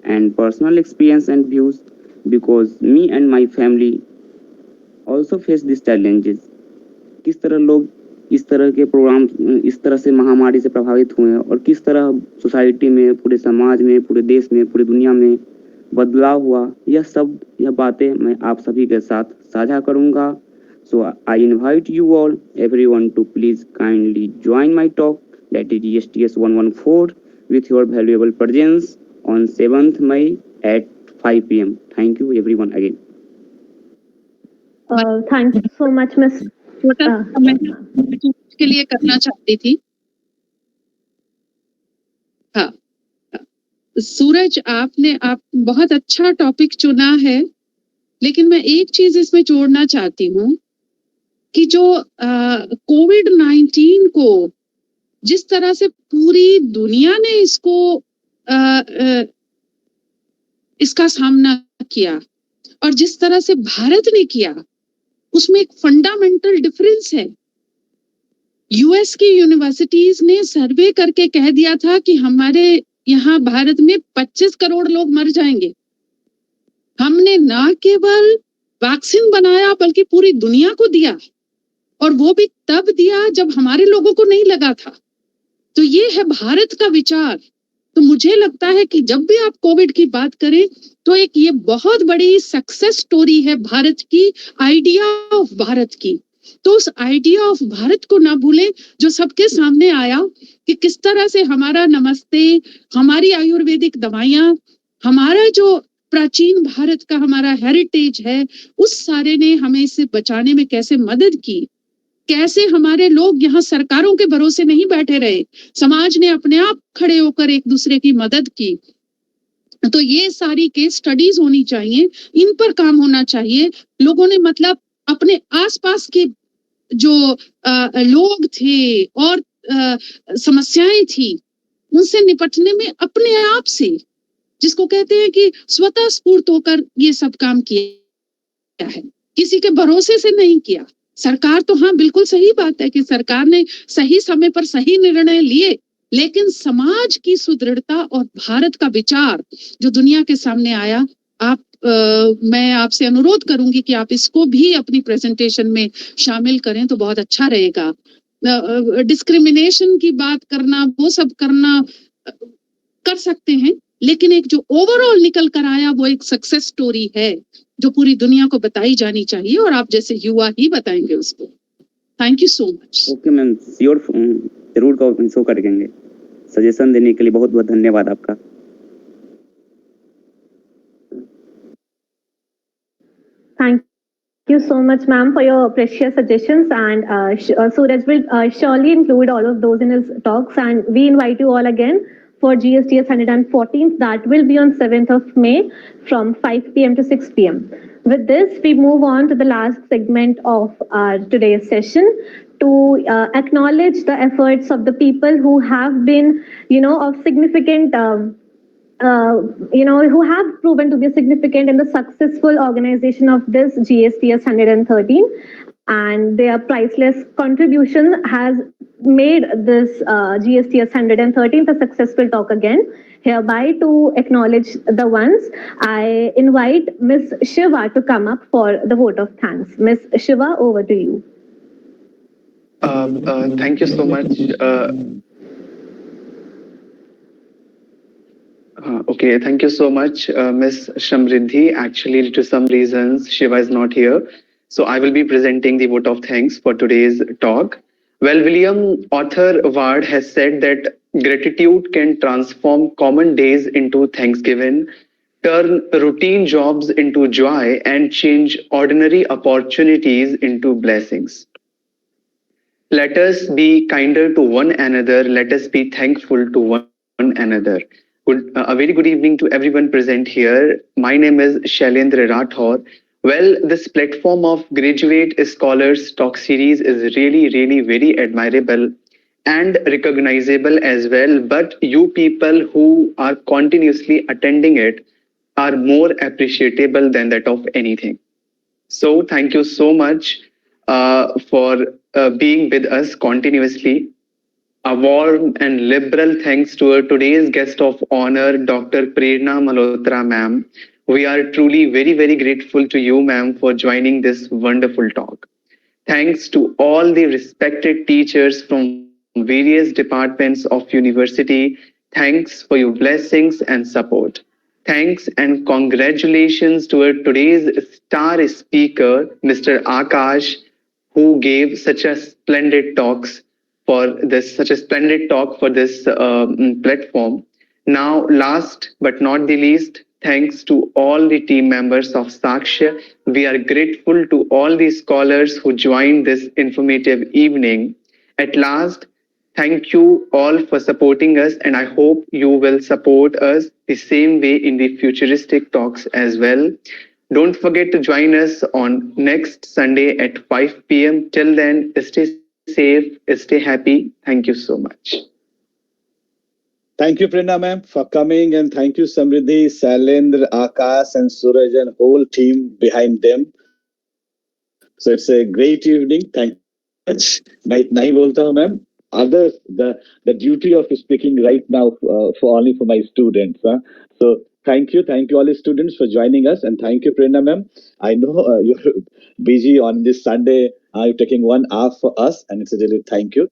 and personal experience and views, because me and my family also face these challenges. किस तरह लोग इस तरह के programme, इस तरह से महामारी से प्रभावित हुए और किस तरह सोसाइटी में, पूरे समाज में, पूरे देश में, पूरी दुनिया में बदलाव हुआ, यह बातें मैं आप सभी के साथ साझा करूंगा। So I invite you all everyone to please kindly join my talk that is GSTS 114 with your valuable presence on 7th May at 5 PM. Thank you everyone again. Thank you so much, Miss. छोटा मैं के लिए करना चाहती थी। हाँ, सूरज आप बहुत अच्छा टॉपिक चुना है, लेकिन मैं एक चीज इसमें जोड़ना चाहती हूँ कि जो कोविड-19 को जिस तरह से पूरी दुनिया ने इसका सामना किया और जिस तरह से भारत ने किया, उसमें एक फंडामेंटल डिफरेंस है। यूएस की यूनिवर्सिटीज ने सर्वे करके कह दिया था कि हमारे यहाँ भारत में 25 करोड़ लोग मर जाएंगे। हमने ना केवल वैक्सीन बनाया बल्कि पूरी दुनिया को दिया, और वो भी तब दिया जब हमारे लोगों को नहीं लगा था। तो ये है भारत का विचार। तो मुझे लगता है कि जब भी आप कोविड की बात करें तो एक ये बहुत बड़ी सक्सेस स्टोरी है भारत की, आइडिया ऑफ भारत की। तो उस आइडिया ऑफ भारत को ना भूलें जो सबके सामने आया कि किस तरह से हमारा नमस्ते, हमारी आयुर्वेदिक दवाइयां, हमारा जो प्राचीन भारत का हमारा हेरिटेज है, उस सारे ने हमें इसे बचाने में कैसे मदद की, कैसे हमारे लोग यहाँ सरकारों के भरोसे नहीं बैठे रहे, समाज ने अपने आप खड़े होकर एक दूसरे की मदद की। तो ये सारी केस स्टडीज होनी चाहिए, इन पर काम होना चाहिए। लोगों ने मतलब अपने आसपास के जो लोग थे और समस्याएं थी उनसे निपटने में अपने आप से, जिसको कहते हैं कि स्वतः स्फूर्त होकर ये सब काम किया है, किसी के भरोसे से नहीं किया। सरकार तो हाँ बिल्कुल सही बात है कि सरकार ने सही समय पर सही निर्णय लिए, लेकिन समाज की सुदृढ़ता और भारत का विचार जो दुनिया के सामने आया, मैं आपसे अनुरोध करूंगी कि आप इसको भी अपनी प्रेजेंटेशन में शामिल करें तो बहुत अच्छा रहेगा। डिस्क्रिमिनेशन की बात करना, वो सब करना कर सकते हैं, लेकिन एक जो ओवरऑल निकल कर आया वो एक सक्सेस स्टोरी है जो पूरी दुनिया को बताई जानी चाहिए, और आप जैसे युवा ही बताएंगे उसको। Thank you so much. Okay ma'am, sure, जरूर शो करेंगे। सजेशन देने के लिए बहुत बहुत धन्यवाद आपका। Thank you so much, ma'am, for your precious suggestions, and Suraj will surely include all of those in his talks, and we invite you all again for GSTS 114th, that will be on 7th of May from 5 PM to 6 PM. With this, we move on to the last segment of our today's session to acknowledge the efforts of the people who have been, of significant who have proven to be significant in the successful organization of this GSTS 113, and their priceless contribution has made this GSTS 113th a successful talk again. Hereby, to acknowledge the ones, I invite Ms. Shiva to come up for the vote of thanks. Ms. Shiva, over to you. Thank you so much. Okay, thank you so much, Ms. Shamriddhi. Actually, due to some reasons, Shiva is not here. So I will be presenting the vote of thanks for today's talk. Well, William Arthur Ward has said that gratitude can transform common days into Thanksgiving, turn routine jobs into joy, and change ordinary opportunities into blessings. Let us be kinder to one another. Let us be thankful to one another. A very good evening to everyone present here. My name is Shailendra Rathore. Well, this platform of Graduate Scholars Talk Series is really very admirable and recognizable as well. But you people who are continuously attending it are more appreciable than that of anything. So thank you so much for being with us continuously. A warm and liberal thanks to our today's guest of honor, Dr. Prerna Malhotra, ma'am. We are truly very grateful to you, ma'am, for joining this wonderful talk. Thanks to all the respected teachers from various departments of university. Thanks for your blessings and support. Thanks and congratulations to our today's star speaker, Mr. Akash, who gave such a splendid talk for this platform. Now, last but not the least, thanks to all the team members of Sakshya. We are grateful to all the scholars who joined this informative evening. At last, thank you all for supporting us, and I hope you will support us the same way in the futuristic talks as well. Don't forget to join us on next Sunday at 5 p.m. Till then, stay safe, stay happy. Thank you so much. Thank you, Prerna ma'am, for coming, and thank you, Samriddhi, Sailendra, Akash, and Suraj, and whole team behind them. So it's a great evening. Thank you so much. मैं इतना ही बोलता हूँ ma'am. Others, the duty of speaking right now for only for my students. So thank you all the students for joining us, and thank you, Prerna ma'am. I know you're busy on this Sunday. You're taking 1 hour for us, and it's a really thank you.